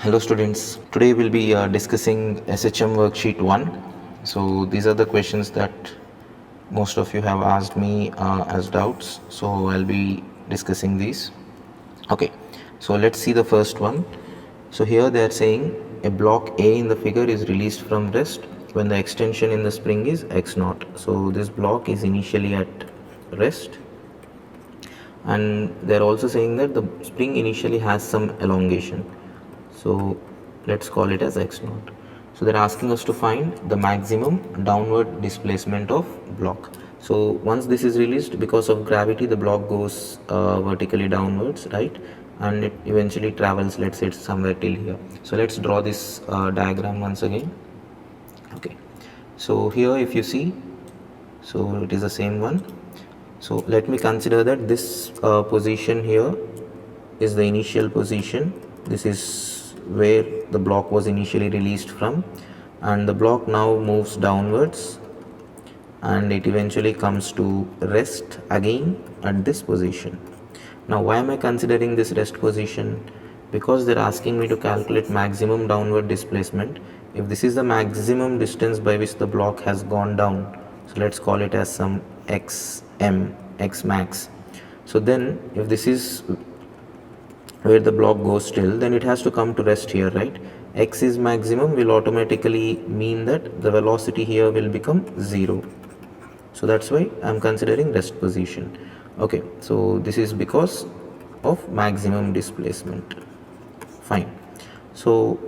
Hello students, today we'll be discussing SHM worksheet 1. So these are the questions that most of you have asked me as doubts, so I'll be discussing these. Okay, so let's see the first one. So here they are saying a block A in the figure is released from rest when the extension in the spring is x0. So this block is initially at rest, and they're also saying that the spring initially has some elongation. So let's call it as x0. So they're asking us to find the maximum downward displacement of block. So once this is released, because of gravity, the block goes vertically downwards, right? And it eventually travels, let's say it's somewhere till here. So let's draw this diagram once again. Okay, so here if you see, so it is the same one. So let me consider that this position here is the initial position. This is where the block was initially released from, and the block now moves downwards and it eventually comes to rest again at this position. Now why am I considering this rest position? Because they're asking me to calculate maximum downward displacement. If this is the maximum distance by which the block has gone down, so let's call it as some xm, x max. So then if this is where the block goes still, then it has to come to rest here, right? X is maximum will automatically mean that the velocity here will become 0. So that's why I'm considering rest position. Okay, so this is because of maximum displacement. Fine. So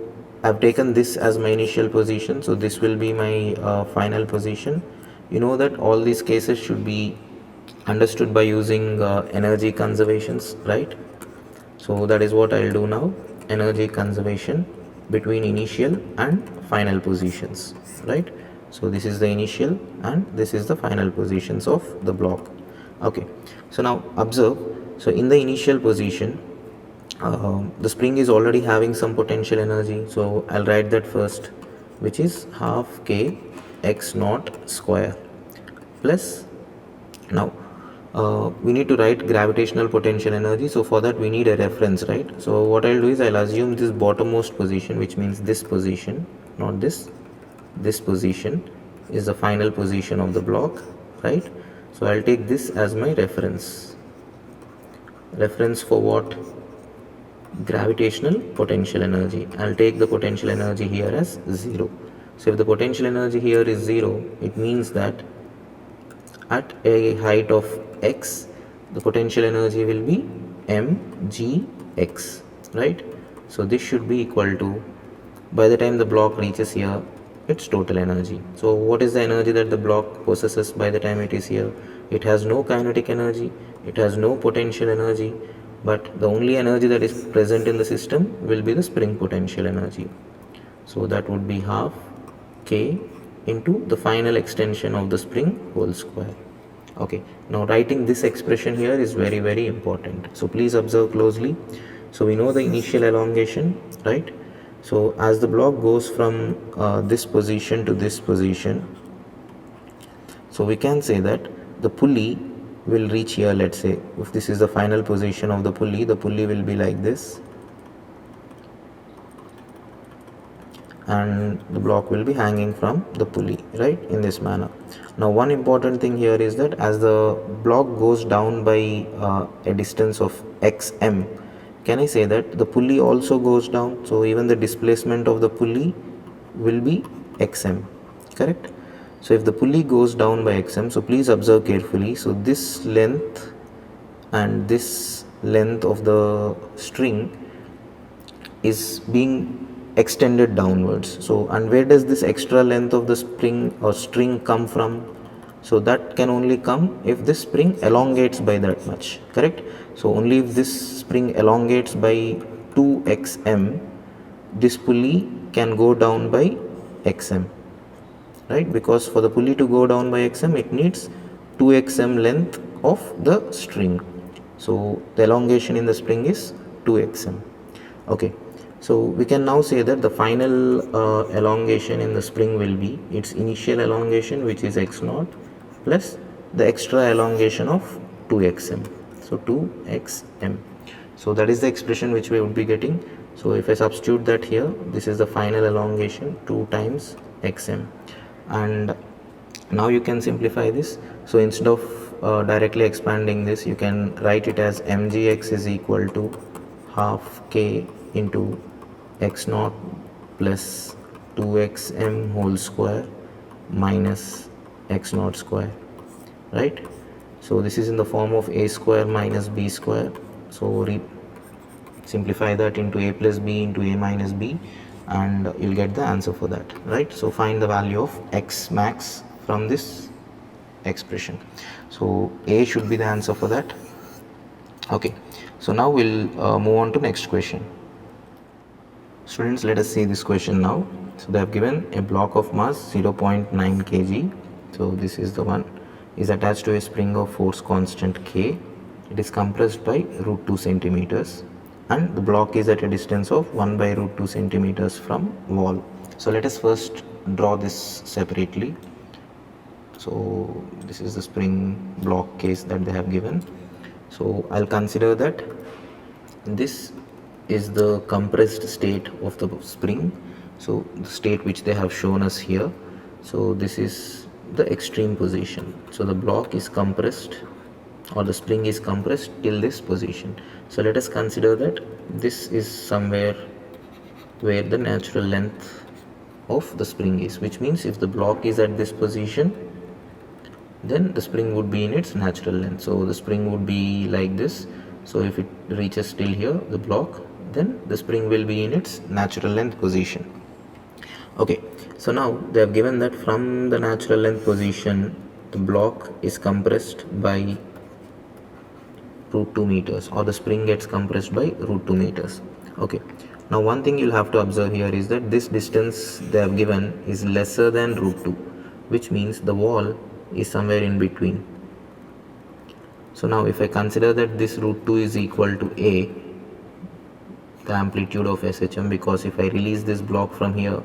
I've taken this as my initial position, so this will be my final position. You know that all these cases should be understood by using energy conservations, right? So that is what I'll do now, energy conservation between initial and final positions, right? So this is the initial and this is the final positions of the block. Okay, so now observe, so in the initial position, the spring is already having some potential energy, so I'll write that first, which is half k x naught square plus, now we need to write gravitational potential energy, so for that we need a reference, right? So what I'll do is I'll assume this bottommost position, which means this position, not this position is the final position of the block, right? So I'll take this as my reference for what? Gravitational potential energy. I'll take the potential energy here as 0. So if the potential energy here is 0, it means that at a height of x, the potential energy will be mgx, right? So this should be equal to, by the time the block reaches here, its total energy. So what is the energy that the block possesses by the time it is here? It has no kinetic energy, it has no potential energy, but the only energy that is present in the system will be the spring potential energy. So that would be half k into the final extension of the spring whole square. Okay, now writing this expression here is very, very important. So please observe closely. So we know the initial elongation, right? So as the block goes from this position to this position, so we can say that the pulley will reach here. Let's say if this is the final position of the pulley will be like this, and the block will be hanging from the pulley, right, in this manner. Now one important thing here is that as the block goes down by a distance of xm, can I say that the pulley also goes down? So even the displacement of the pulley will be xm, correct? So if the pulley goes down by xm, so please observe carefully. So this length and this length of the string is being extended downwards. So, and where does this extra length of the spring or string come from? So that can only come if this spring elongates by that much, correct? So only if this spring elongates by 2xm, this pulley can go down by xm, right? Because for the pulley to go down by xm, it needs 2xm length of the string. So the elongation in the spring is 2xm. Okay, so we can now say that the final elongation in the spring will be its initial elongation, which is x0, plus the extra elongation of 2xm. So 2xm. So that is the expression which we would be getting. So if I substitute that here, this is the final elongation 2 times xm. And now you can simplify this. So instead of directly expanding this, you can write it as mgx is equal to half k into x naught plus 2xm whole square minus x naught square, right? So this is in the form of a square minus b square. So simplify that into a plus b into a minus b, and you'll get the answer for that, right? So find the value of x max from this expression. So a should be the answer for that. Okay, so now we'll move on to next question. Students, let us see this question now. So they have given a block of mass 0.9 kg. So this is the one, is attached to a spring of force constant k. It is compressed by root 2 centimeters, and the block is at a distance of 1 by root 2 centimeters from wall. So let us first draw this separately. So this is the spring block case that they have given. So I'll consider that this is the compressed state of the spring, so the state which they have shown us here. So this is the extreme position. So the block is compressed, or the spring is compressed till this position. So let us consider that this is somewhere where the natural length of the spring is, which means if the block is at this position, then the spring would be in its natural length. So the spring would be like this. So if it reaches till here, the block, then the spring will be in its natural length position. Okay, so now they have given that from the natural length position, the block is compressed by root 2 meters, or the spring gets compressed by root 2 meters. Okay, now one thing you'll have to observe here is that this distance they have given is lesser than root 2, which means the wall is somewhere in between. So now if I consider that this root 2 is equal to a, the amplitude of SHM, because if I release this block from here,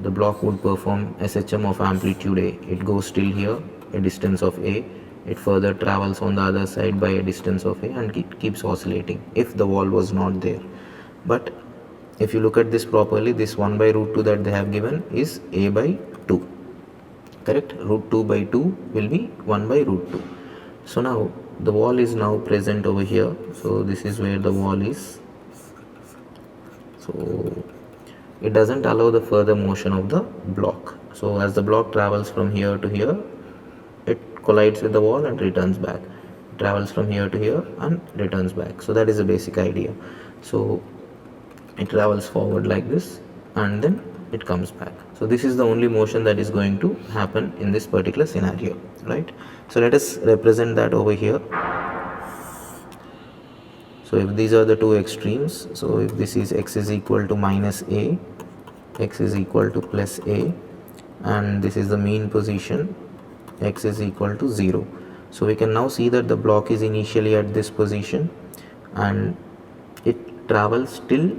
the block would perform SHM of amplitude a. It goes till here, a distance of a, it further travels on the other side by a distance of a, and it keeps oscillating if the wall was not there. But if you look at this properly, this 1 by root 2 that they have given is a by 2, correct? Root 2 by 2 will be 1 by root 2. So now the wall is now present over here. So this is where the wall is. So it doesn't allow the further motion of the block. So as the block travels from here to here, it collides with the wall and returns back. It travels from here to here and returns back. So that is the basic idea. So it travels forward like this, and then it comes back. So this is the only motion that is going to happen in this particular scenario, right? So let us represent that over here. So if these are the two extremes, so if this is x is equal to minus a, x is equal to plus a, and this is the mean position, x is equal to 0. So we can now see that the block is initially at this position and it travels till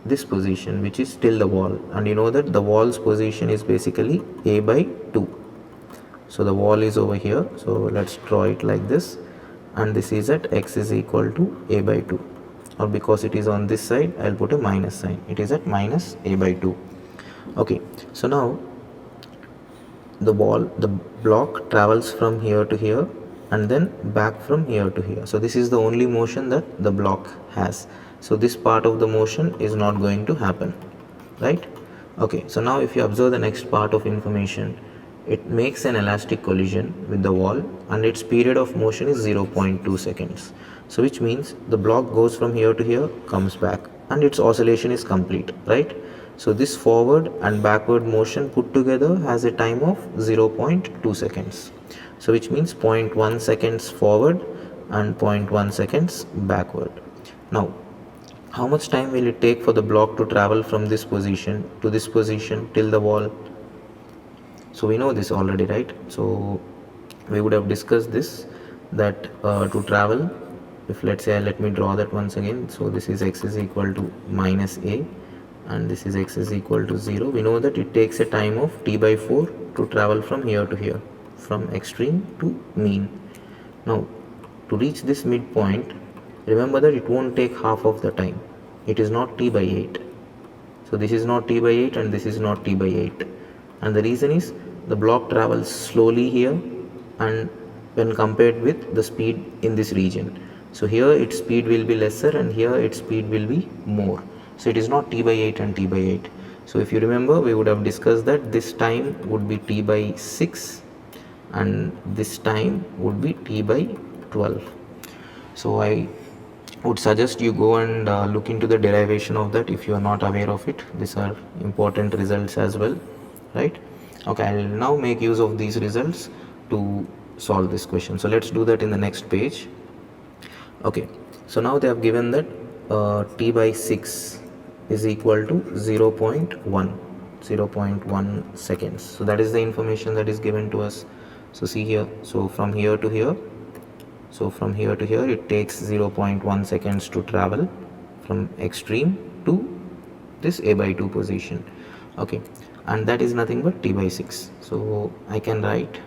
this position, which is till the wall, and you know that the wall's position is basically a by 2. So the wall is over here, so let's draw it like this, and this is at x is equal to a by 2, or because it is on this side, I'll put a minus sign. It is at minus a by 2. Okay, so now the block travels from here to here and then back from here to here. So this is the only motion that the block has. So this part of the motion is not going to happen, right? Okay, so now if you observe the next part of information, it makes an elastic collision with the wall and its period of motion is 0.2 seconds. So which means the block goes from here to here, comes back, and its oscillation is complete, right? So this forward and backward motion put together has a time of 0.2 seconds. So which means 0.1 seconds forward and 0.1 seconds backward. Now, how much time will it take for the block to travel from this position to this position till the wall? So we know this already, right? So we would have discussed this, that to travel, if let's say, let me draw that once again. So this is x is equal to minus a and this is x is equal to 0. We know that it takes a time of t by 4 to travel from here to here, from extreme to mean. Now to reach this midpoint, remember that it won't take half of the time. it is not t by 8. So this is not t by 8 and this is not t by 8, and the reason is the block travels slowly here and when compared with the speed in this region. So here its speed will be lesser and here its speed will be more. So it is not t by 8 and t by 8. So if you remember, we would have discussed that this time would be t by 6 and this time would be t by 12. So I would suggest you go and look into the derivation of that if you are not aware of it. These are important results as well, right? Okay, I will now make use of these results to solve this question. So let's do that in the next page. Okay, so now they have given that t by 6 is equal to 0.1 seconds. So that is the information that is given to us. So see here, so from here to here, it takes 0.1 seconds to travel from extreme to this a by 2 position. Okay, and that is nothing but t by 6. So I can write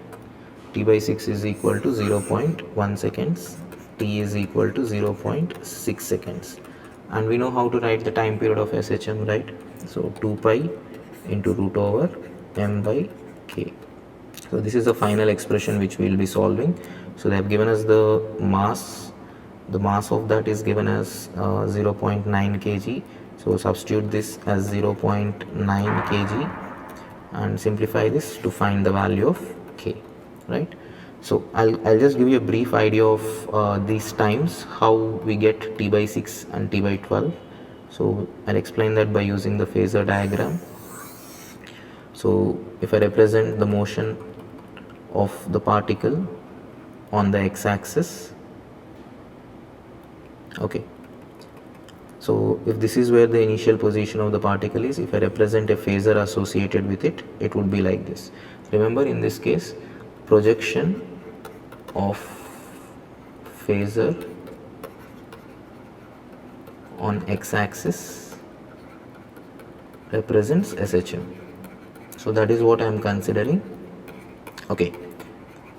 t by 6 is equal to 0.1 seconds, t is equal to 0.6 seconds, and we know how to write the time period of SHM, right? So 2 pi into root over m by k. So this is the final expression which we will be solving. So they have given us the mass of that is given as 0.9 kg. So substitute this as 0.9 kg and simplify this to find the value of k, right? So I'll just give you a brief idea of these times, how we get t by 6 and t by 12. So I'll explain that by using the phasor diagram. So if I represent the motion of the particle on the x-axis, okay, so if this is where the initial position of the particle is, if I represent a phasor associated with it, it would be like this. Remember, in this case, projection of phasor on x-axis represents SHM. So that is what I am considering. Okay,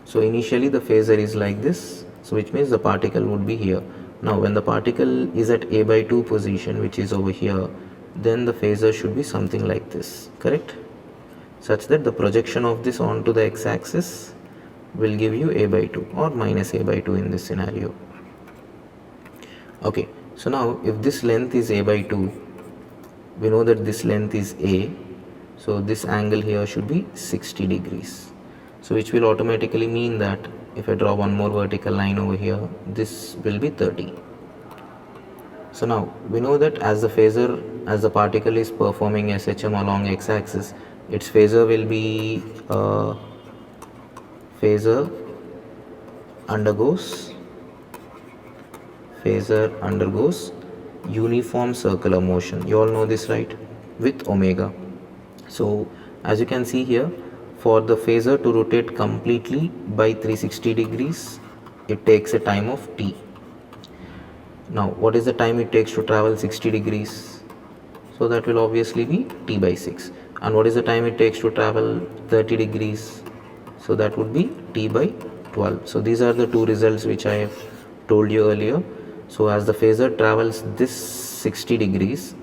so initially the phasor is like this, so which means the particle would be here. Now when the particle is at a by 2 position, which is over here, then the phasor should be something like this, correct? Such that the projection of this onto the x-axis will give you a by 2 or minus a by 2 in this scenario. Okay, so now if this length is a by 2, we know that this length is a, so this angle here should be 60 degrees. So which will automatically mean that if I draw one more vertical line over here, this will be 30. So now we know that as the particle is performing SHM along x-axis, its phasor will be phasor undergoes uniform circular motion. You all know this, right? With omega. So as you can see here, for the phasor to rotate completely by 360 degrees, it takes a time of t. Now what is the time it takes to travel 60 degrees? So that will obviously be t by 6. And what is the time it takes to travel 30 degrees? So that would be t by 12. So these are the two results which I have told you earlier. So as the phasor travels this 60 degrees,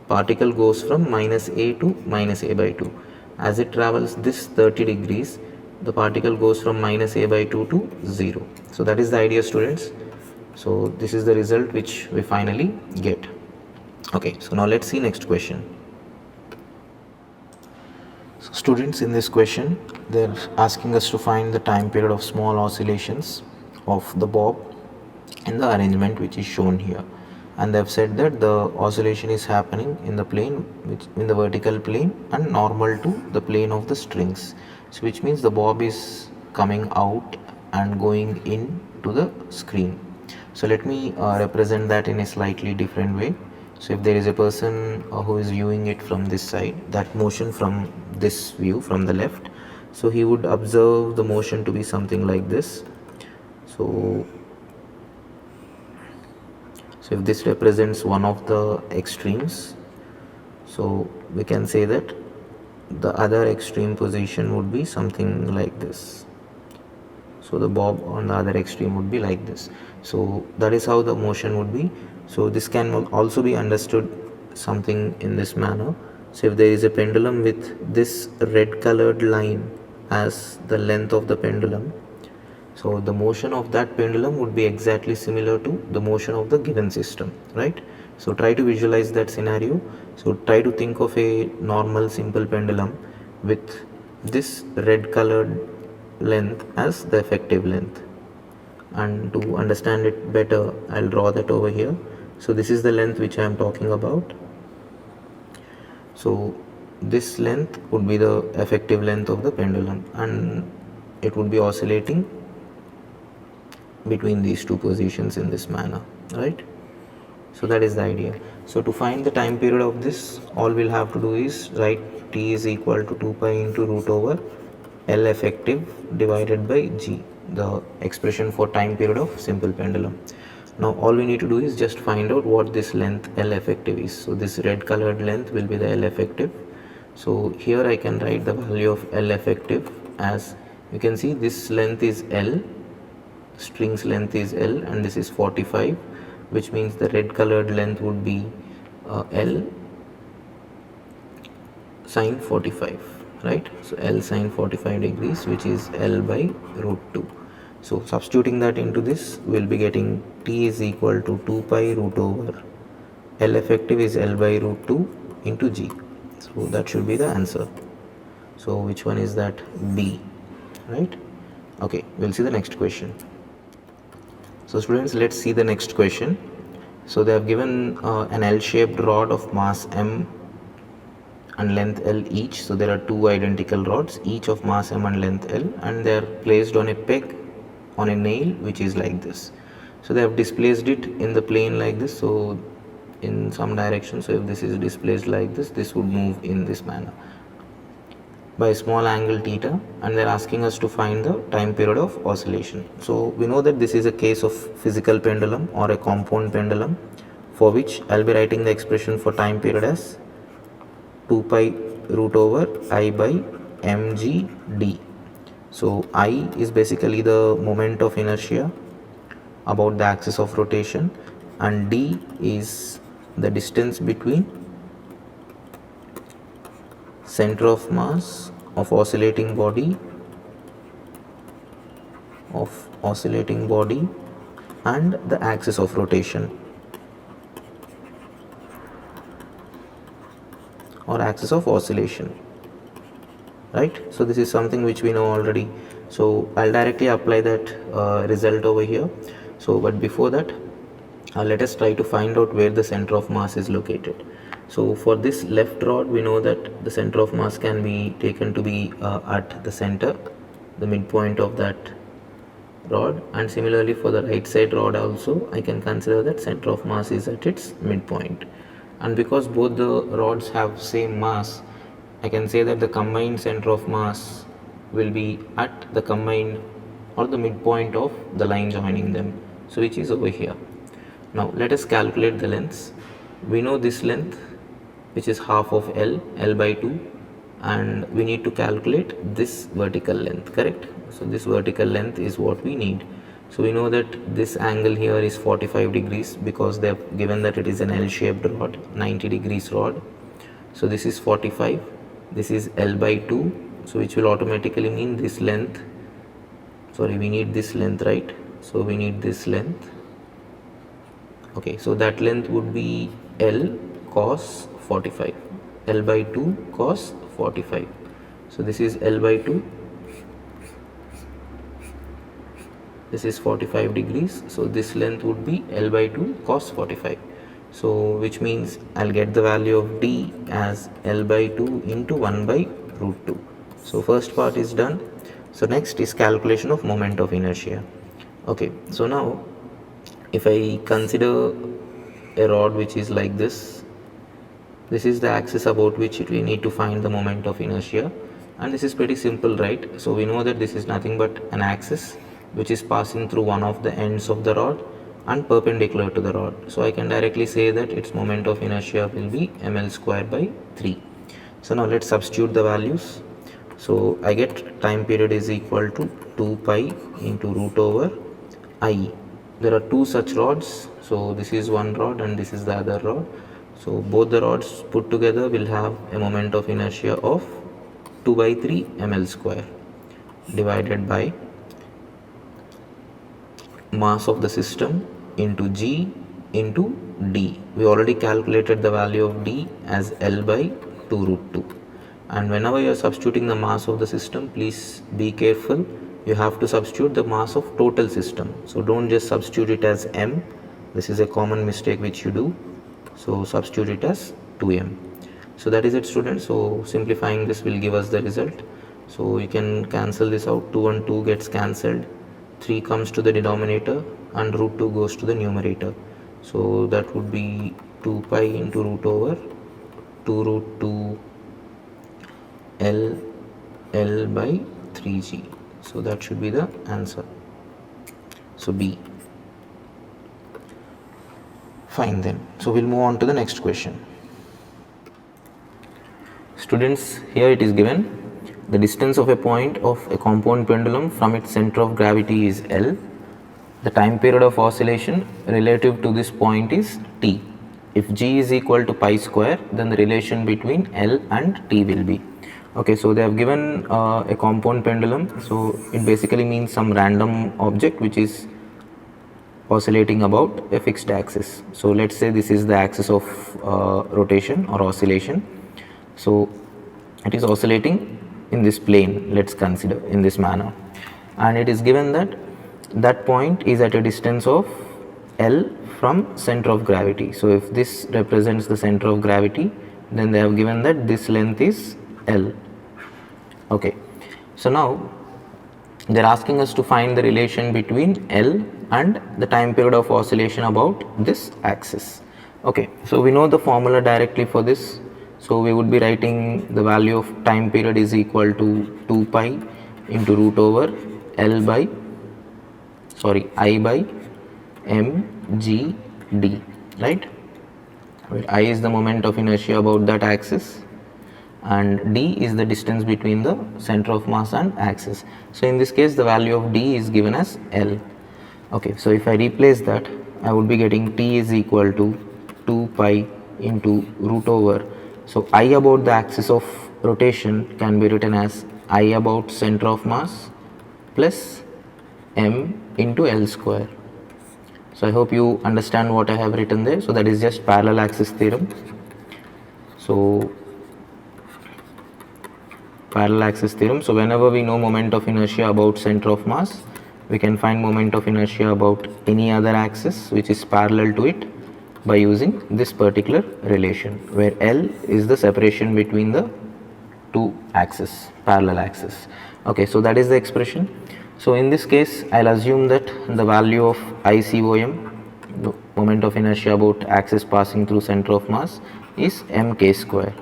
particle goes from minus a to minus a by 2. As it travels this 30 degrees, the particle goes from minus a by 2 to 0. So that is the idea, students. So this is the result which we finally get. Okay, so now let's see next question. So students, in this question, they're asking us to find the time period of small oscillations of the bob in the arrangement which is shown here. And they've said that the oscillation is happening in the plane, in the vertical plane and normal to the plane of the strings. So which means the bob is coming out and going in to the screen. So let me represent that in a slightly different way. So if there is a person who is viewing it from this side, that motion from this view from the left, so he would observe the motion to be something like this. So if this represents one of the extremes, so we can say that the other extreme position would be something like this. So the bob on the other extreme would be like this. So that is how the motion would be. So this can also be understood something in this manner. So if there is a pendulum with this red colored line as the length of the pendulum, so the motion of that pendulum would be exactly similar to the motion of the given system, right? So try to visualize that scenario. So try to think of a normal simple pendulum with this red colored length as the effective length. And to understand it better, I'll draw that over here. So this is the length which I am talking about. So this length would be the effective length of the pendulum, and it would be oscillating between these two positions in this manner, right? So that is the idea. So to find the time period of this, all we'll have to do is write t is equal to 2 pi into root over L effective divided by G, the expression for time period of simple pendulum. Now all we need to do is just find out what this length L effective is. So this red colored length will be the L effective. So here I can write the value of L effective as, you can see this length is L, string's length is L, and this is 45, which means the red colored length would be L sine 45, right? So L sine 45 degrees, which is L by root 2. So substituting that into this, we'll be getting t is equal to 2 pi root over L effective is L by root 2 into G. So that should be the answer. So which one is that? B, right? Okay, we'll see the next question. So students, let's see the next question. So they have given an L-shaped rod of mass m and length L each. So there are two identical rods, each of mass m and length L, and they are placed on a peg on a nail which is like this. So they have displaced it in the plane like this, so in some direction. So if this is displaced like this, this would move in this manner by a small angle theta, and they're asking us to find the time period of oscillation. So we know that this is a case of physical pendulum or a compound pendulum, for which I'll be writing the expression for time period as 2 pi root over I by mgd. So I is basically the moment of inertia about the axis of rotation, and d is the distance between center of mass of oscillating body and the axis of rotation or axis of oscillation, right? So this is something which we know already. So I'll directly apply that result over here. So but before that, let us try to find out where the center of mass is located. So for this left rod, we know that the center of mass can be taken to be at the center, the midpoint of that rod, and similarly for the right side rod also, I can consider that center of mass is at its midpoint. And because both the rods have same mass, I can say that the combined center of mass will be at the combined or the midpoint of the line joining them, so which is over here. Now let us calculate the lengths. We know this length, which is half of L, L by 2, and we need to calculate this vertical length, correct? So this vertical length is what we need. So we know that this angle here is 45 degrees because they have given that it is an L-shaped rod, 90 degrees rod. So this is 45, this is L by 2, so which will automatically mean this length, sorry, we need this length, right? So we need this length. Okay, so that length would be L cos 45, L by 2 cos 45. So this is L by 2, this is 45 degrees, so this length would be L by 2 cos 45. So which means I'll get the value of D as L by 2 into 1 by root 2. So first part is done. So next is calculation of moment of inertia. Okay, so now if I consider a rod which is like this is the axis about which we need to find the moment of inertia, and this is pretty simple, right? So we know that this is nothing but an axis which is passing through one of the ends of the rod and perpendicular to the rod. So I can directly say that its moment of inertia will be ml square by 3. So now let's substitute the values. So I get time period is equal to 2 pi into root over I there are two such rods. So this is one rod and this is the other rod. So both the rods put together will have a moment of inertia of 2 by 3 ml square divided by mass of the system into G into D. We already calculated the value of D as L by 2 root 2. And whenever you are substituting the mass of the system, please be careful. You have to substitute the mass of total system. So don't just substitute it as M. This is a common mistake which you do. So substitute it as 2M. So that is it, students. So simplifying this will give us the result. So you can cancel this out. 2 and 2 gets cancelled. 3 comes to the denominator and root 2 goes to the numerator. So that would be 2 pi into root over 2 root 2 L by 3G. So that should be the answer. So B. Fine then. So we'll move on to the next question. Students, here it is given. The distance of a point of a compound pendulum from its center of gravity is L. The time period of oscillation relative to this point is T. If G is equal to pi square, then the relation between L and T will be. Okay, so they have given a compound pendulum. So it basically means some random object which is oscillating about a fixed axis. So let's say this is the axis of rotation or oscillation. So it is oscillating in this plane, let's consider in this manner, and it is given that that point is at a distance of L from center of gravity. So if this represents the center of gravity, then they have given that this length is L. Okay, so now they are asking us to find the relation between L and the time period of oscillation about this axis. Okay, so we know the formula directly for this. So we would be writing the value of time period is equal to 2 pi into root over I by mgd, right? Where I is the moment of inertia about that axis and d is the distance between the center of mass and axis. So in this case the value of d is given as L. Okay, so if I replace that, I would be getting t is equal to 2 pi into root over. So I about the axis of rotation can be written as I about center of mass plus m into L square. So I hope you understand what I have written there. So that is just parallel axis theorem. So parallel axis theorem. So whenever we know moment of inertia about center of mass, we can find moment of inertia about any other axis which is parallel to it by using this particular relation, where L is the separation between the two axes, parallel axis. Okay, so that is the expression. So in this case, I'll assume that the value of ICOM, the moment of inertia about axis passing through center of mass, is mk square.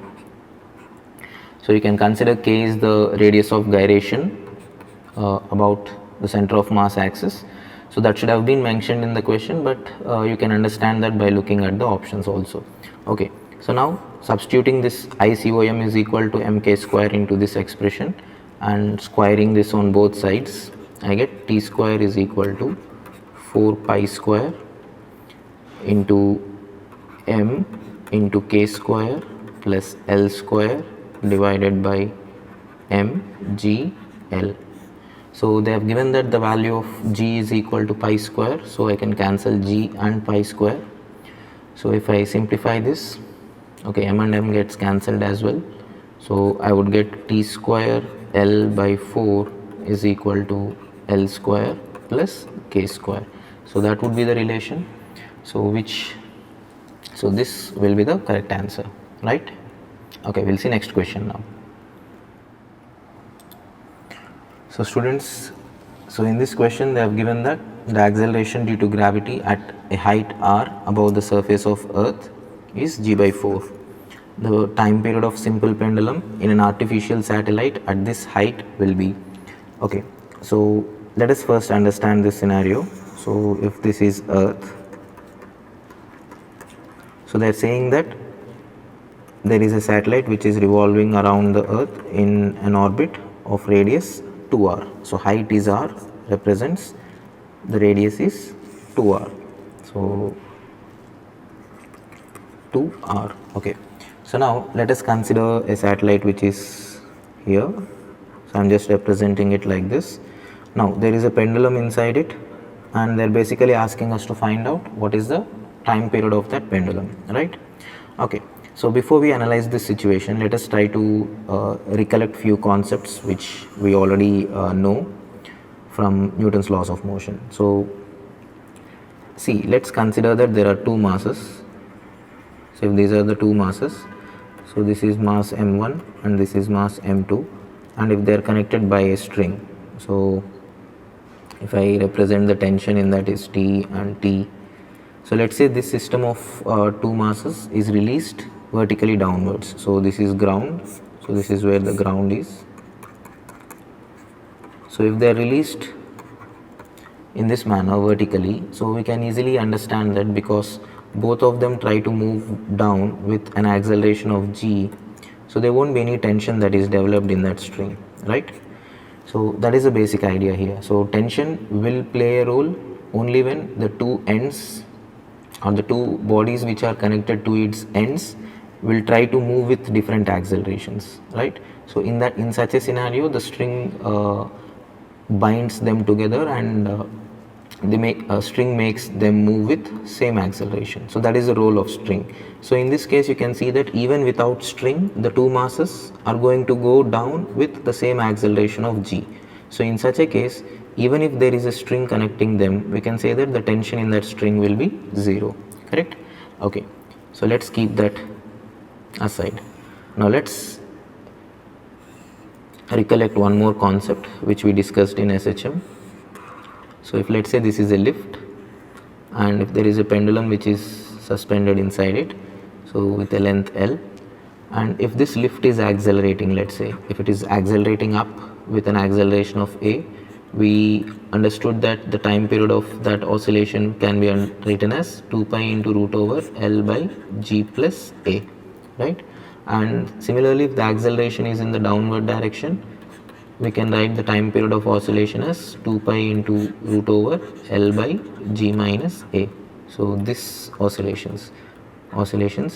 So you can consider k is the radius of gyration about the center of mass axis. So that should have been mentioned in the question, but you can understand that by looking at the options also. Okay, so now substituting this ICOM is equal to mk square into this expression and squaring this on both sides, I get t square is equal to 4 pi square into m into k square plus L square divided by mgl. So they have given that the value of g is equal to pi square, so I can cancel g and pi square. So if I simplify this, okay, m and m gets cancelled as well. So I would get t square L by 4 is equal to L square plus k square. So that would be the relation. So this will be the correct answer, right? Okay, we'll see next question now. So students, so in this question they have given that the acceleration due to gravity at a height r above the surface of earth is g by 4. The time period of simple pendulum in an artificial satellite at this height will be. Okay, so let us first understand this scenario. So if this is earth, so they are saying that there is a satellite which is revolving around the earth in an orbit of radius 2r. So height is r, represents the radius is 2r. So 2r. Okay, so now let us consider a satellite which is here. So I'm just representing it like this. Now there is a pendulum inside it, and they're basically asking us to find out what is the time period of that pendulum, right? Okay, so before we analyze this situation, let us try to recollect few concepts which we already know from Newton's laws of motion. So see, let's consider that there are two masses. So if these are the two masses, so this is mass m1 and this is mass m2, and if they are connected by a string, so if I represent the tension in that is T and T. So let's say this system of two masses is released vertically downwards. So this is ground, so this is where the ground is. So if they are released in this manner vertically, so we can easily understand that because both of them try to move down with an acceleration of g, so there won't be any tension that is developed in that string, right? So that is the basic idea here. So tension will play a role only when the two ends or the two bodies which are connected to its ends will try to move with different accelerations, right? So in such a scenario, the string binds them together, and string makes them move with same acceleration. So that is the role of string. So in this case, you can see that even without string, the two masses are going to go down with the same acceleration of g. So in such a case, even if there is a string connecting them, we can say that the tension in that string will be 0, correct? Okay, so let's keep that aside. Now let's recollect one more concept which we discussed in SHM. So if let's say this is a lift, and if there is a pendulum which is suspended inside it, so with a length L, and if this lift is accelerating, let's say if it is accelerating up with an acceleration of a, we understood that the time period of that oscillation can be written as 2 pi into root over L by g plus a, right? And similarly, if the acceleration is in the downward direction, we can write the time period of oscillation as 2 pi into root over L by g minus a. So this oscillations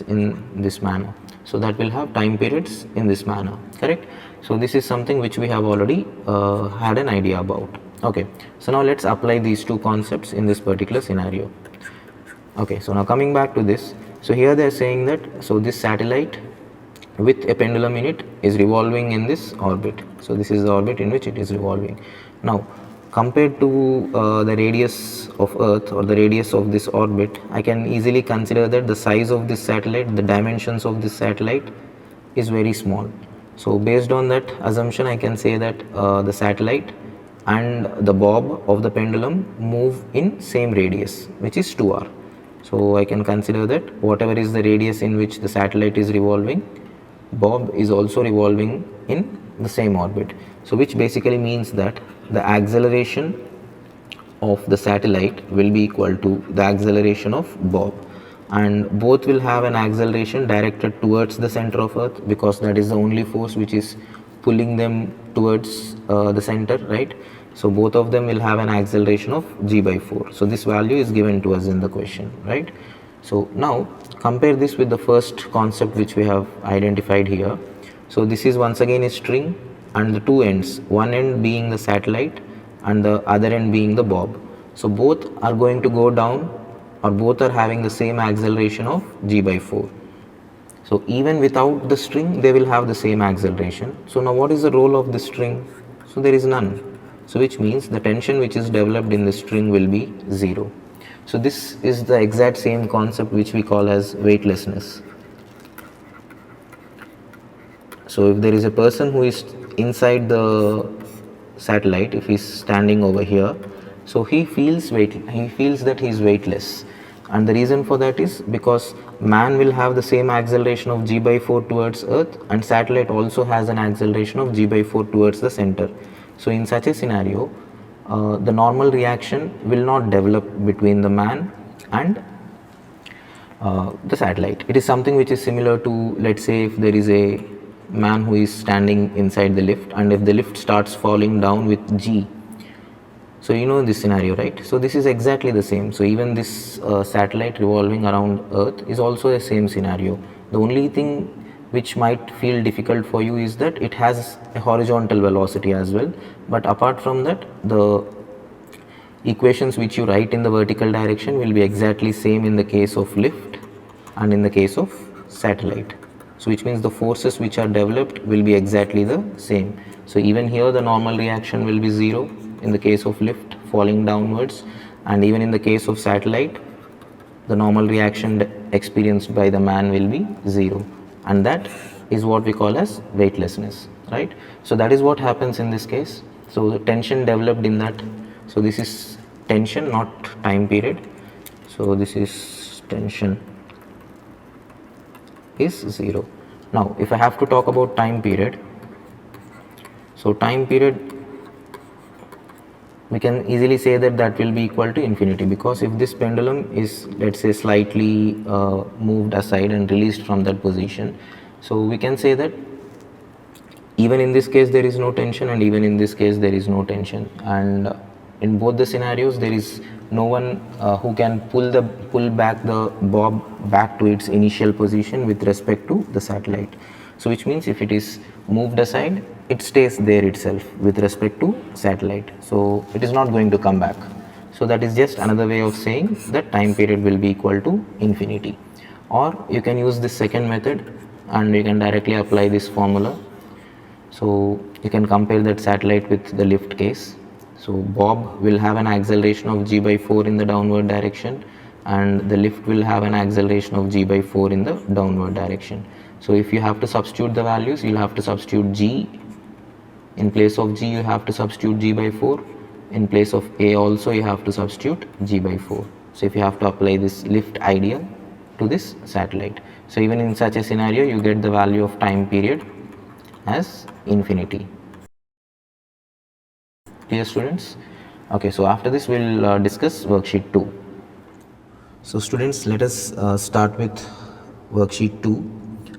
in this manner. So that will have time periods in this manner, correct? So this is something which we have already had an idea about. Okay, so now let's apply these two concepts in this particular scenario. Okay, so now coming back to this, so here they are saying that, so this satellite with a pendulum in it is revolving in this orbit. So this is the orbit in which it is revolving. Now compared to the radius of Earth or the radius of this orbit, I can easily consider that the size of this satellite, the dimensions of this satellite is very small. So based on that assumption, I can say that the satellite and the bob of the pendulum move in same radius, which is 2r. So I can consider that whatever is the radius in which the satellite is revolving, bob is also revolving in the same orbit. So which basically means that the acceleration of the satellite will be equal to the acceleration of bob, and both will have an acceleration directed towards the center of Earth, because that is the only force which is pulling them towards the center, right? So both of them will have an acceleration of g by 4. So this value is given to us in the question, right? So now compare this with the first concept which we have identified here. So this is once again a string, and the two ends, one end being the satellite and the other end being the bob. So both are going to go down, or both are having the same acceleration of g by 4. So even without the string, they will have the same acceleration. So now what is the role of the string? So there is none. So which means the tension which is developed in the string will be 0. So this is the exact same concept which we call as weightlessness. So if there is a person who is inside the satellite, if he is standing over here, so he feels that he is weightless, and the reason for that is because man will have the same acceleration of g by 4 towards Earth, and satellite also has an acceleration of g by 4 towards the center. So in such a scenario, the normal reaction will not develop between the man and the satellite. It is something which is similar to, let's say, if there is a man who is standing inside the lift, and if the lift starts falling down with g, So you know this scenario, right? So this is exactly the same. So even this satellite revolving around Earth is also the same scenario. The only thing which might feel difficult for you is that it has a horizontal velocity as well, but apart from that, the equations which you write in the vertical direction will be exactly same in the case of lift and in the case of satellite. So which means the forces which are developed will be exactly the same. So even here the normal reaction will be 0 in the case of lift falling downwards, and even in the case of satellite the normal reaction experienced by the man will be 0, and that is what we call as weightlessness, right? So that is what happens in this case. So the tension developed in that, so this is tension, not time period. So this is tension is 0. Now if I have to talk about time period, so time period we can easily say that that will be equal to infinity, because if this pendulum is, let's say, slightly moved aside and released from that position, so we can say that even in this case there is no tension, and even in this case there is no tension, and in both the scenarios there is no one who can pull back the bob back to its initial position with respect to the satellite. So which means if it is moved aside, it stays there itself with respect to satellite, so it is not going to come back. So that is just another way of saying that time period will be equal to infinity. Or you can use this second method and you can directly apply this formula. So you can compare that satellite with the lift case. So bob will have an acceleration of g by 4 in the downward direction, and the lift will have an acceleration of g by 4 in the downward direction. So if you have to substitute the values, you'll have to substitute g. In place of g, you have to substitute g by 4. In place of a also, you have to substitute g by 4. So if you have to apply this lift idea to this satellite. So even in such a scenario, you get the value of time period as infinity. Clear, students? Okay, so after this we'll discuss worksheet 2. So students, let us start with worksheet 2.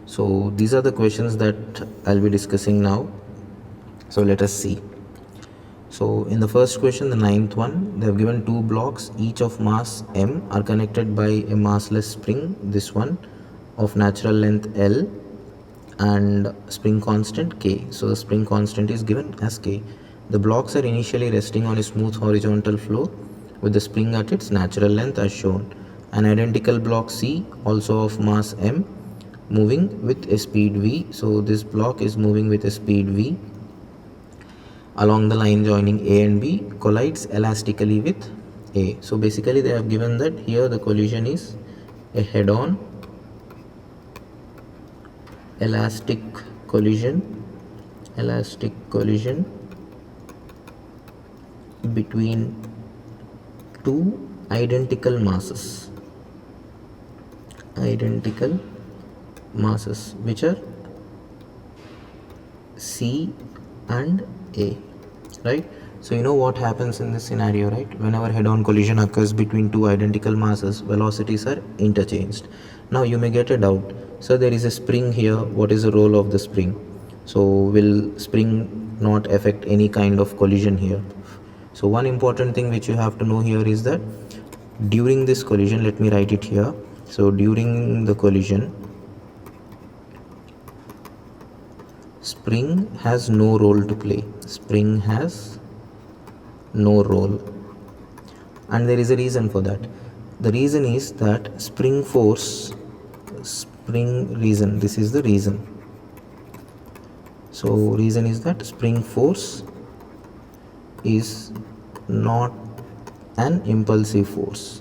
So these are the questions that I'll be discussing now. So let us see. So in the first question, the ninth one, they have given two blocks each of mass m are connected by a massless spring, this one of natural length L and spring constant K. So the spring constant is given as K. The blocks are initially resting on a smooth horizontal floor with the spring at its natural length as shown. An identical block C, also of mass m, moving with a speed v. So this block is moving with a speed v along the line joining A and B, collides elastically with A. So basically they have given that here the collision is a head-on elastic collision between two identical masses which are C and A, right? So you know what happens in this scenario, right? Whenever head-on collision occurs between two identical masses, velocities are interchanged. Now you may get a doubt. So there is a spring here. What is the role of the spring? So will spring not affect any kind of collision here? So one important thing which you have to know here is that during this collision, let me write it here. So during the collision, spring has no role to play. Spring has no role, and there is a reason for that. The reason is that this is the reason. So reason is that spring force is not an impulsive force.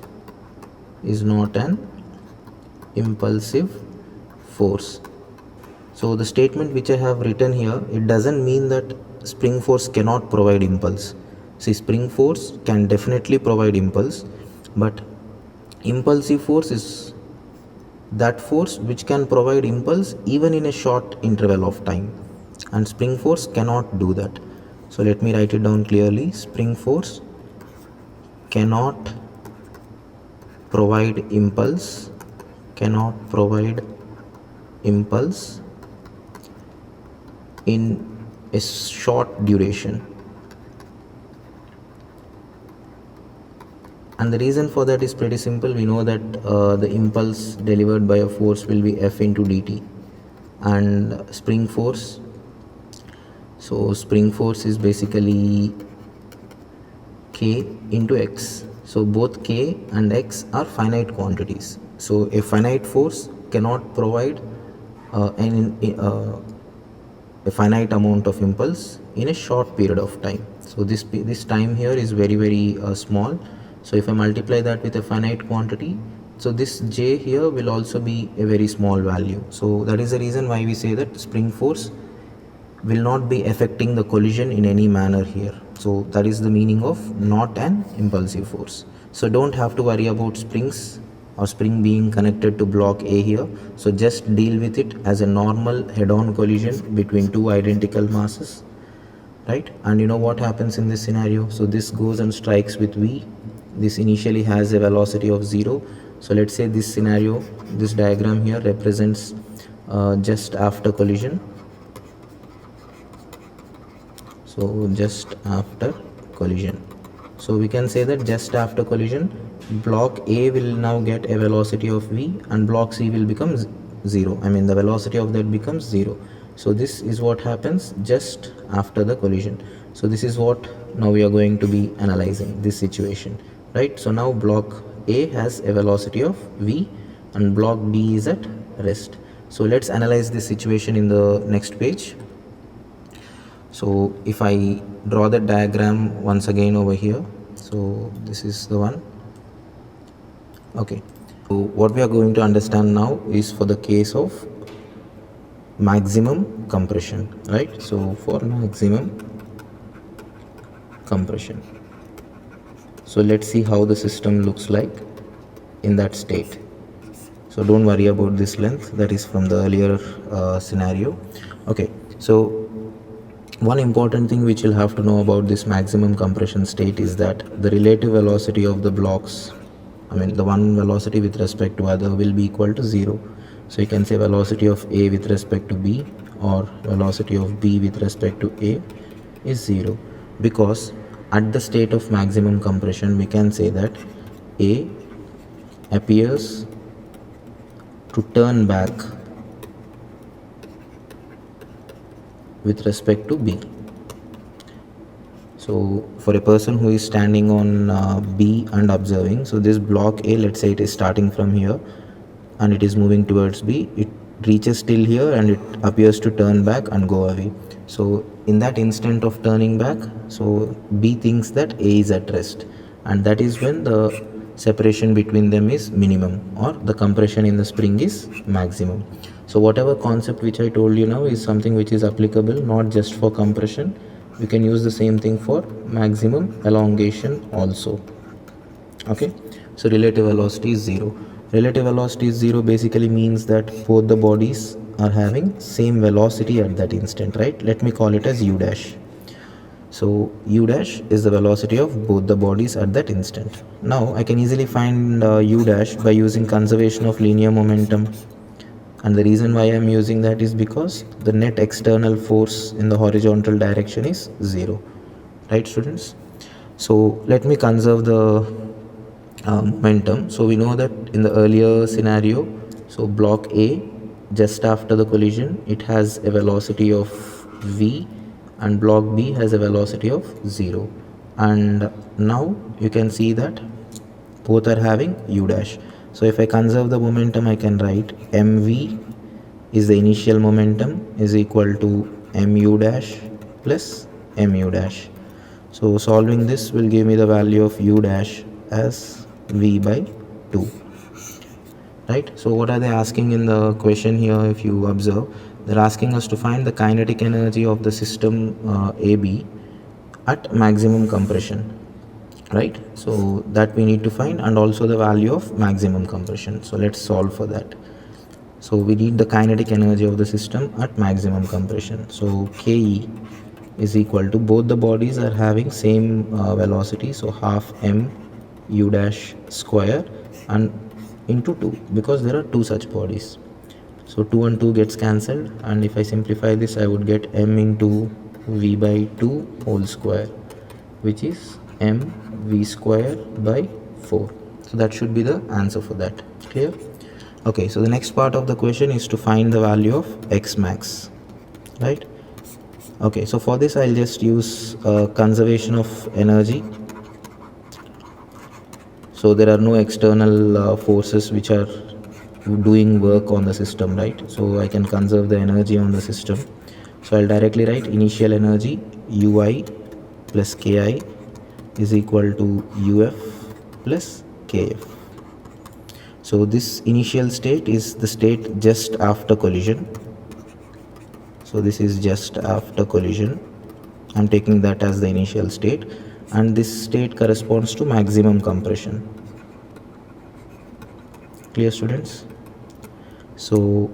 So the statement which I have written here, it doesn't mean that spring force cannot provide impulse. See, spring force can definitely provide impulse, but impulsive force is that force which can provide impulse even in a short interval of time, and spring force cannot do that. So let me write it down clearly. Spring force cannot provide impulse in a short duration. And the reason for that is pretty simple. We know that the impulse delivered by a force will be F into dt, and spring force, so spring force is basically K into X. So both K and X are finite quantities. So a finite force cannot provide a finite amount of impulse in a short period of time. So this time here is very small. So if I multiply that with a finite quantity, so this J here will also be a very small value. So that is the reason why we say that spring force will not be affecting the collision in any manner here. So that is the meaning of not an impulsive force. So don't have to worry about springs or spring being connected to block A here. So just deal with it as a normal head-on collision between two identical masses, right? And you know what happens in this scenario? So this goes and strikes with V. This initially has a velocity of 0. So let's say this scenario, this diagram here represents just after collision. So just after collision, so we can say that just after collision, block A will now get a velocity of V and block C will become 0. I mean the velocity of that becomes 0. So this is what happens just after the collision. So this is what now we are going to be analyzing, this situation, right? So now block A has a velocity of V and block B is at rest. So let's analyze this situation in the next page. So if I draw the diagram once again over here, so this is the one. Okay, so what we are going to understand now is for the case of maximum compression, right? So for maximum compression, so let's see how the system looks like in that state. So don't worry about this length, that is from the earlier scenario. Okay, so one important thing which you'll have to know about this maximum compression state is that the relative velocity of the blocks, I mean the one velocity with respect to other, will be equal to 0. So you can say velocity of A with respect to B or velocity of B with respect to A is 0, because at the state of maximum compression we can say that A appears to turn back with respect to B. So for a person who is standing on B and observing, so this block A, let's say it is starting from here and it is moving towards B, it reaches till here and it appears to turn back and go away. So in that instant of turning back, so B thinks that A is at rest, and that is when the separation between them is minimum or the compression in the spring is maximum. So whatever concept which I told you now is something which is applicable not just for compression. We can use the same thing for maximum elongation also. Okay, so relative velocity is 0. Relative velocity is 0 basically means that both the bodies are having same velocity at that instant, right? Let me call it as U dash. So U dash is the velocity of both the bodies at that instant. Now I can easily find U dash by using conservation of linear momentum. And the reason why I am using that is because the net external force in the horizontal direction is 0, right students? So let me conserve the momentum. So we know that in the earlier scenario, so block A just after the collision, it has a velocity of V and block B has a velocity of 0. And now you can see that both are having U dash. So if I conserve the momentum, I can write mv is the initial momentum is equal to mu dash plus mu dash. So solving this will give me the value of u dash as v by 2. Right? So what are they asking in the question here? If you observe, they're asking us to find the kinetic energy of the system AB at maximum compression. Right, so that we need to find, and also the value of maximum compression. So let's solve for that. So we need the kinetic energy of the system at maximum compression. So Ke is equal to, both the bodies are having same velocity, so half m u dash square and into 2, because there are two such bodies. So 2 and 2 gets cancelled, and if I simplify this, I would get m into v by 2 whole square, which is m v square by 4. So that should be the answer for that. Clear? Okay, so the next part of the question is to find the value of x max, right? Okay, so for this I'll just use conservation of energy. So there are no external forces which are doing work on the system, right? So I can conserve the energy on the system. So I'll directly write initial energy ui plus ki is equal to uf plus kf. So this initial state is the state just after collision. So this is just after collision. I'm taking that as the initial state, and this state corresponds to maximum compression. Clear, students? So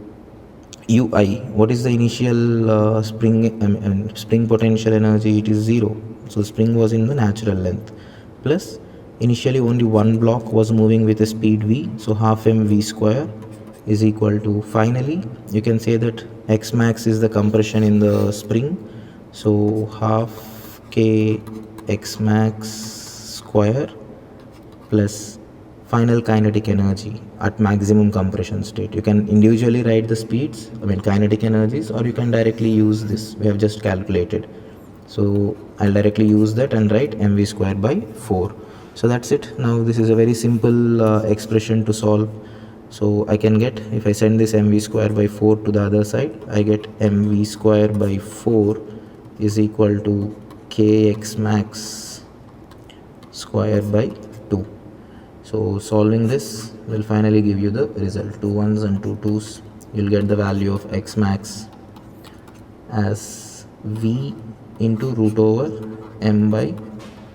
ui, what is the initial spring potential energy? It is 0. So spring was in the natural length, plus initially only one block was moving with a speed v, so half mv square is equal to, finally you can say that x max is the compression in the spring, so half k x max square plus final kinetic energy at maximum compression state. You can individually write the speeds, kinetic energies, or you can directly use this we have just calculated. So I'll directly use that and write mv square by 4. So that's it. Now this is a very simple expression to solve. So I can get, if I send this mv square by 4 to the other side, I get mv square by 4 is equal to kx max square by 2. So solving this will finally give you the result. 2 1s and 2 2s. You'll get the value of x max as v into root over m by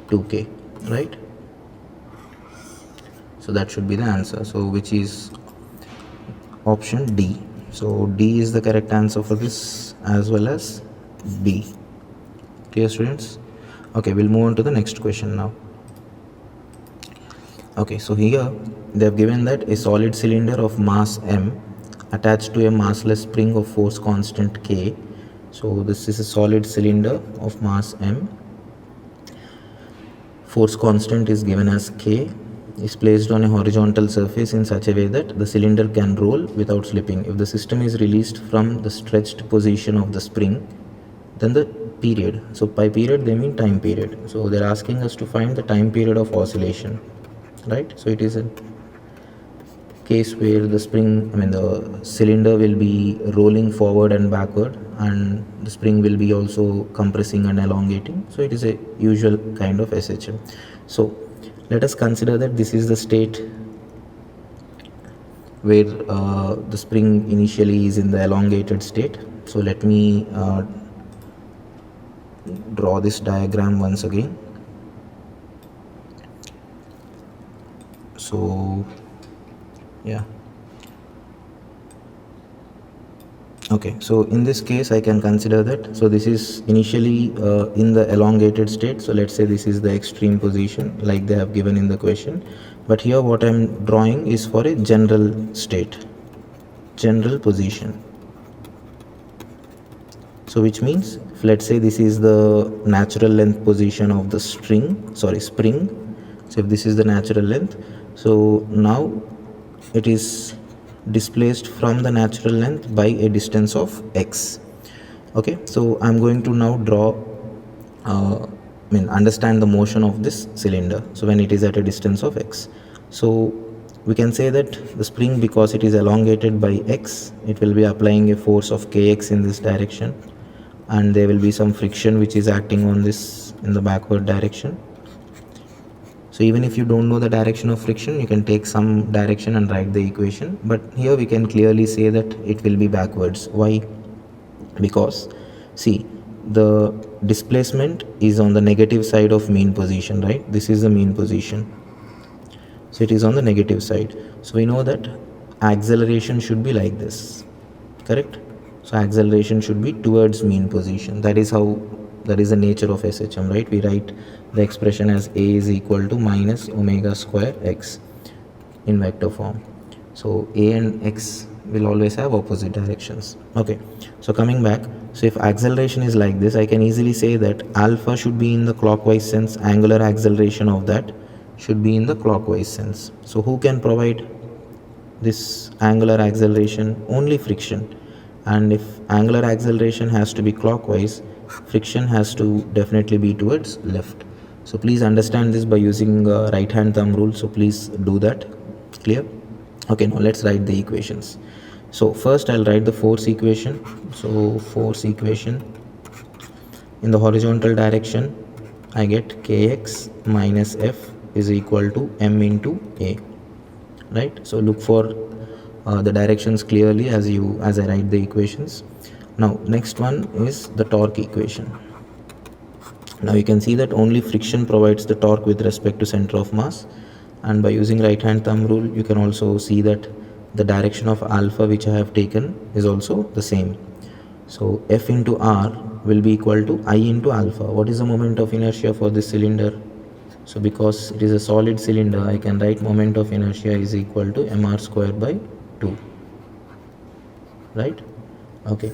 2k, right? So that should be the answer. So which is option D. So D is the correct answer for this, as well as B. Clear, students? Okay, we'll move on to the next question now. Okay, so here they have given that a solid cylinder of mass m attached to a massless spring of force constant k. So this is a solid cylinder of mass m. Force constant is given as k, is placed on a horizontal surface in such a way that the cylinder can roll without slipping. If the system is released from the stretched position of the spring, then the period, so by period they mean time period, so they're asking us to find the time period of oscillation, right? So it is a case where the spring, the cylinder will be rolling forward and backward, and the spring will be also compressing and elongating. So it is a usual kind of SHM. So let us consider that this is the state where the spring initially is in the elongated state. So let me draw this diagram once again. So yeah, okay, so in this case I can consider that, so this is initially in the elongated state. So let's say this is the extreme position like they have given in the question, but here what I'm drawing is for a general state, general position. So which means, if let's say this is the natural length position of the spring. So if this is the natural length, so now it is displaced from the natural length by a distance of x. Okay, so I'm going to now draw understand the motion of this cylinder, so when it is at a distance of x. So we can say that the spring, because it is elongated by x, it will be applying a force of kx in this direction, and there will be some friction which is acting on this in the backward direction. So even if you don't know the direction of friction, you can take some direction and write the equation, but here we can clearly say that it will be backwards. Why? Because see, the displacement is on the negative side of mean position, right? This is the mean position, so it is on the negative side. So we know that acceleration should be like this, correct? So acceleration should be towards mean position. That is the nature of SHM, right? We write the expression as A is equal to minus omega square x in vector form. So A and x will always have opposite directions. Okay, so coming back, so if acceleration is like this, I can easily say that alpha should be in the clockwise sense, angular acceleration of that should be in the clockwise sense. So who can provide this angular acceleration? Only friction. And if angular acceleration has to be clockwise, friction has to definitely be towards left. So please understand this by using right hand thumb rule. So please do that. Clear? Okay, now let's write the equations. So first I'll write the force equation. So force equation, in the horizontal direction I get kx minus f is equal to m into a, right? So look for the directions clearly as I write the equations. Now next one is the torque equation. Now you can see that only friction provides the torque with respect to center of mass, and by using right hand thumb rule you can also see that the direction of alpha which I have taken is also the same. So F into R will be equal to I into alpha. What is the moment of inertia for this cylinder? So because it is a solid cylinder, I can write moment of inertia is equal to mr square by 2, right? Okay,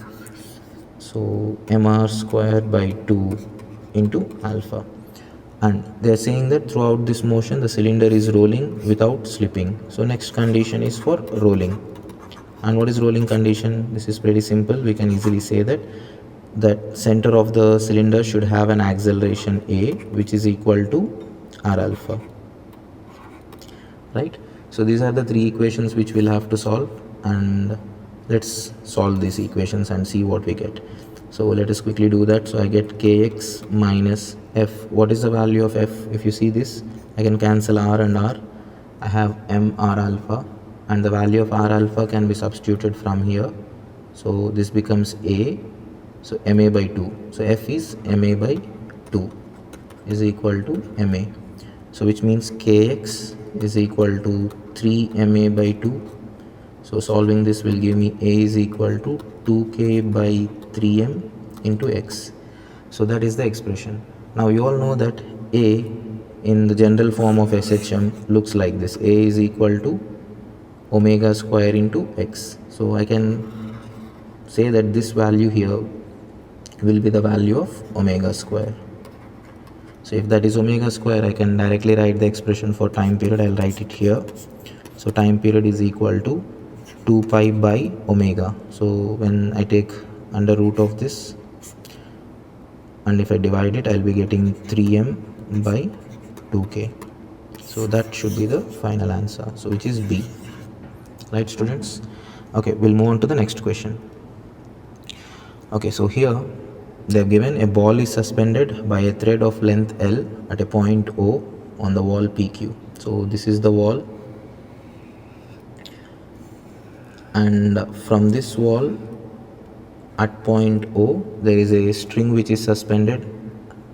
so mr square by 2 into alpha, and they are saying that throughout this motion the cylinder is rolling without slipping. So next condition is for rolling. And what is rolling condition? This is pretty simple. We can easily say that center of the cylinder should have an acceleration a which is equal to r alpha, right? So these are the three equations which we'll have to solve, and let's solve these equations and see what we get. So let us quickly do that. So I get kx minus f. What is the value of f? If you see this, I can cancel r and r. I have mr alpha, and the value of r alpha can be substituted from here. So this becomes a, so ma by 2. So f is ma by 2 is equal to ma. So which means kx is equal to 3 ma by 2. So solving this will give me a is equal to 2k by 3m into x. So that is the expression. Now you all know that a in the general form of SHM looks like this. A is equal to omega square into x. So I can say that this value here will be the value of omega square. So if that is omega square, I can directly write the expression for time period. I'll write it here. So time period is equal to 2 pi by omega. So when I take under root of this, and if I divide it, I'll be getting 3m by 2k. So that should be the final answer, so which is B, right students? Okay, we'll move on to the next question. Okay, so here they've given a ball is suspended by a thread of length L at a point O on the wall PQ. So this is the wall, and from this wall at point O there is a string which is suspended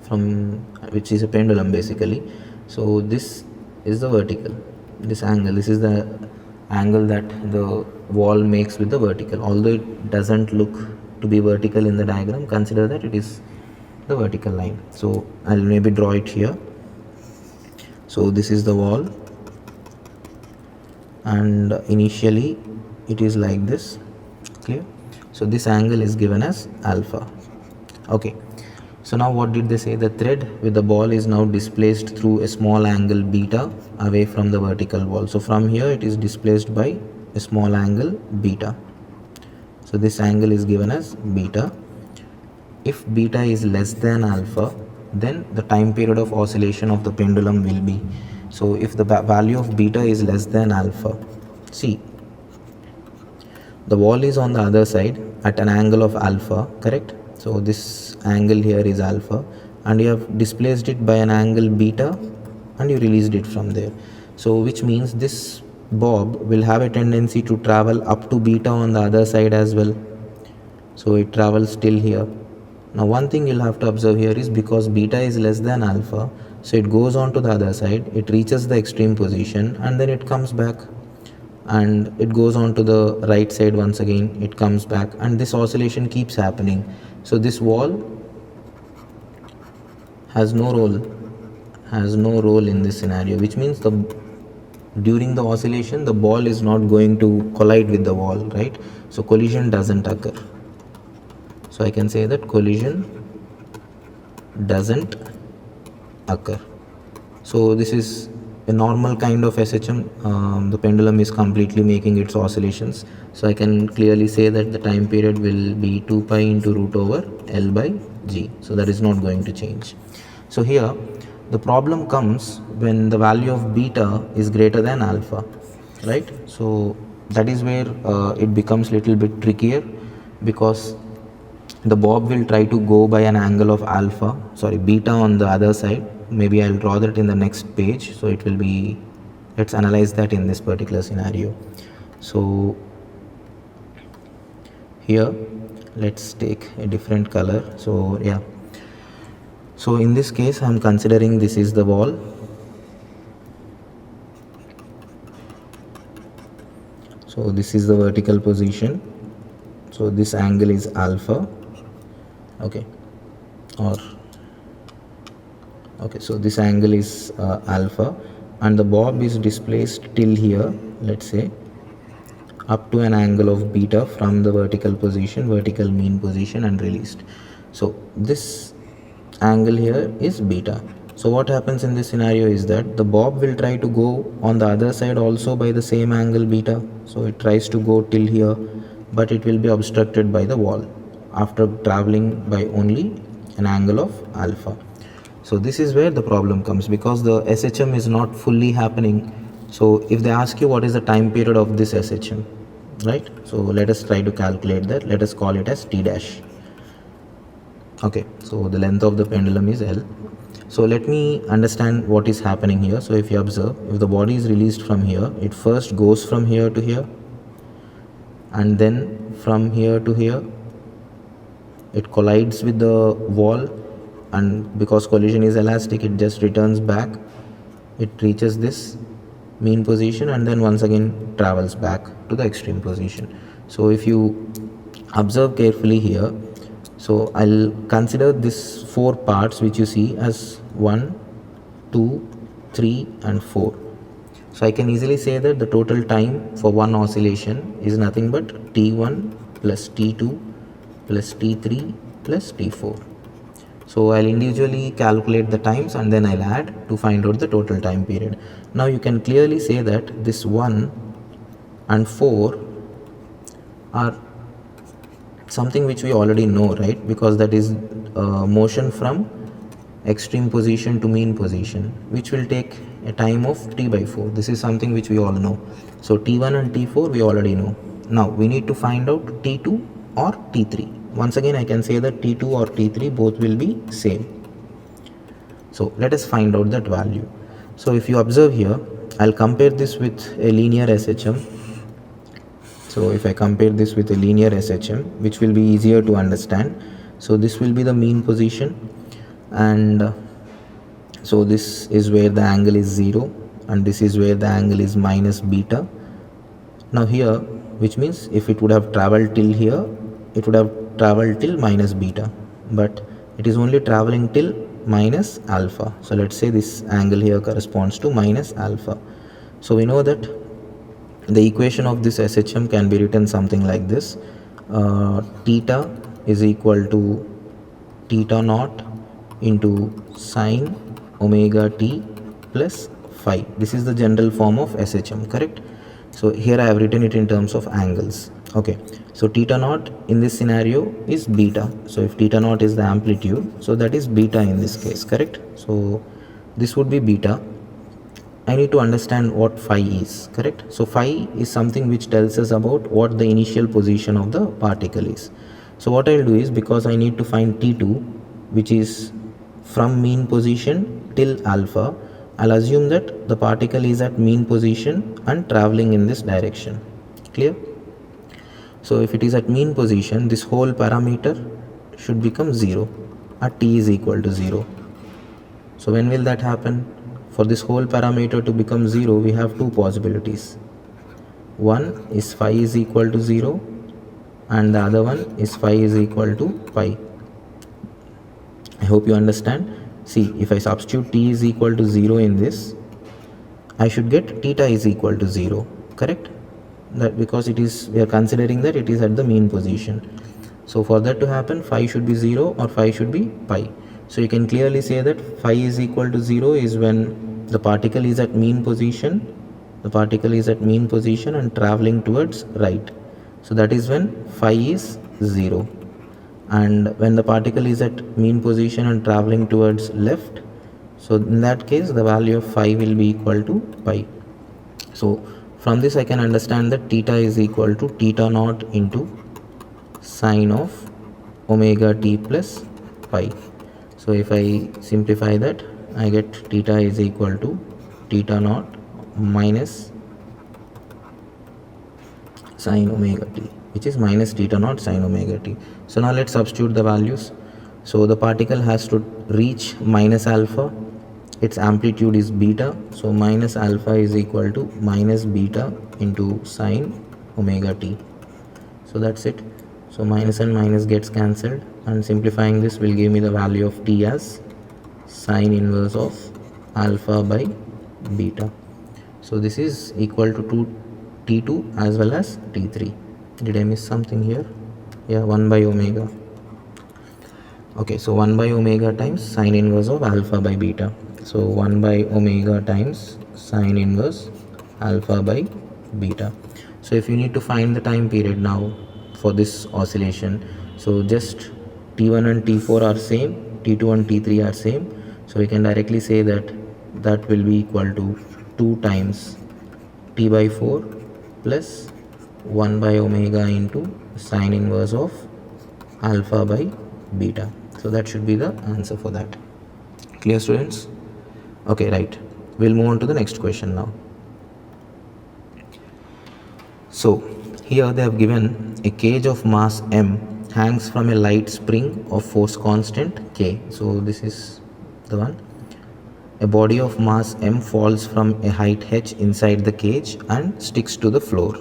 from, which is a pendulum basically. So this is the vertical, this angle, this is the angle that the wall makes with the vertical. Although it doesn't look to be vertical in the diagram, consider that it is the vertical line. So I'll maybe draw it here. So this is the wall, and initially it is like this. Clear? So this angle is given as alpha. Okay, so now what did they say? The thread with the ball is now displaced through a small angle beta away from the vertical wall. So from here it is displaced by a small angle beta. So this angle is given as beta. If beta is less than alpha, then the time period of oscillation of the pendulum will be. So if the value of beta is less than alpha, see, the wall is on the other side at an angle of alpha, correct? So this angle here is alpha, and you have displaced it by an angle beta and you released it from there. So which means this bob will have a tendency to travel up to beta on the other side as well. So it travels till here. Now one thing you'll have to observe here is, because beta is less than alpha, so it goes on to the other side, it reaches the extreme position, and then it comes back, and it goes on to the right side once again, it comes back, and this oscillation keeps happening. So this wall has no role in this scenario, which means during the oscillation the ball is not going to collide with the wall, right? So collision doesn't occur. So I can say that collision doesn't occur. So this is a normal kind of SHM, the pendulum is completely making its oscillations. So I can clearly say that the time period will be 2 pi into root over L by G. So that is not going to change. So here the problem comes when the value of beta is greater than alpha, right? So that is where it becomes little bit trickier, because the bob will try to go by an angle of beta on the other side. Maybe I'll draw that in the next page. So it will be, let's analyze that in this particular scenario. So here let's take a different color. So yeah, so in this case I'm considering this is the ball. So this is the vertical position. So this angle is alpha. Okay, so this angle is alpha, and the bob is displaced till here, let's say up to an angle of beta from the vertical position, vertical mean position, and released. So this angle here is beta. So what happens in this scenario is that the bob will try to go on the other side also by the same angle beta. So it tries to go till here, but it will be obstructed by the wall after traveling by only an angle of alpha. So this is where the problem comes, because the SHM is not fully happening. So if they ask you what is the time period of this SHM, right? So let us try to calculate that. Let us call it as T dash. Okay, so the length of the pendulum is L. So let me understand what is happening here. So if you observe, if the body is released from here, it first goes from here to here, and then from here to here it collides with the wall, and because collision is elastic, it just returns back. It reaches this mean position and then once again travels back to the extreme position. So if you observe carefully here, so I'll consider this 4 parts which you see as 1, 2, 3 and 4. So I can easily say that the total time for one oscillation is nothing but T1 plus T2 plus T3 plus T4. So I'll individually calculate the times and then I'll add to find out the total time period. Now you can clearly say that this 1 and 4 are something which we already know, right? Because that is motion from extreme position to mean position, which will take a time of T by 4. This is something which we all know. So T1 and T4 we already know. Now we need to find out T2 or T3. Once again I can say that T2 or T3 both will be same. So let us find out that value. So if you observe here, I'll compare this with a linear SHM. So if I compare this with a linear SHM, which will be easier to understand. So this will be the mean position, and so this is where the angle is 0 and this is where the angle is minus beta. Now here, which means if it would have traveled till here, it would have traveled till minus beta, but it is only traveling till minus alpha. So let's say this angle here corresponds to minus alpha. So we know that the equation of this SHM can be written something like this. Theta is equal to theta naught into sine omega t plus phi. This is the general form of SHM, correct? So here I have written it in terms of angles. Okay, so theta naught in this scenario is beta. So if theta naught is the amplitude, so that is beta in this case, correct? So this would be beta. I need to understand what phi is, correct? So phi is something which tells us about what the initial position of the particle is. So what I'll do is, because I need to find T2, which is from mean position till alpha, I'll assume that the particle is at mean position and traveling in this direction. Clear? So if it is at mean position, this whole parameter should become 0 at t is equal to 0. So when will that happen? For this whole parameter to become 0, we have two possibilities. One is phi is equal to 0 and the other one is phi is equal to pi. I hope you understand. See, if I substitute t is equal to 0 in this, I should get theta is equal to 0, correct? That because it is, we are considering that it is at the mean position. So for that to happen, phi should be 0 or phi should be pi. So you can clearly say that phi is equal to 0 is when the particle is at mean position, and traveling towards right. So that is when phi is 0. And when the particle is at mean position and traveling towards left, so in that case the value of phi will be equal to pi. So from this I can understand that theta is equal to theta naught into sine of omega t plus pi. So if I simplify that, I get theta is equal to theta naught minus sine omega t, which is minus theta naught sine omega t. So now let's substitute the values. So the particle has to reach minus alpha, its amplitude is beta, so minus alpha is equal to minus beta into sine omega t. So that's it. So minus and minus gets cancelled, and simplifying this will give me the value of t as sine inverse of alpha by beta. So this is equal to T2 as well as T3. Did I miss something here? Yeah, 1 by omega. Okay, so 1 by omega times sine inverse of alpha by beta. So 1 by omega times sine inverse alpha by beta. So if you need to find the time period now for this oscillation, so just T1 and T4 are same, T2 and T3 are same. So we can directly say that that will be equal to 2 times T by 4 plus 1 by omega into sine inverse of alpha by beta. So that should be the answer for that. Clear, students? Okay, right. We'll move on to the next question now. So here they have given a cage of mass m hangs from a light spring of force constant k. So this is the one. A body of mass m falls from a height h inside the cage and sticks to the floor.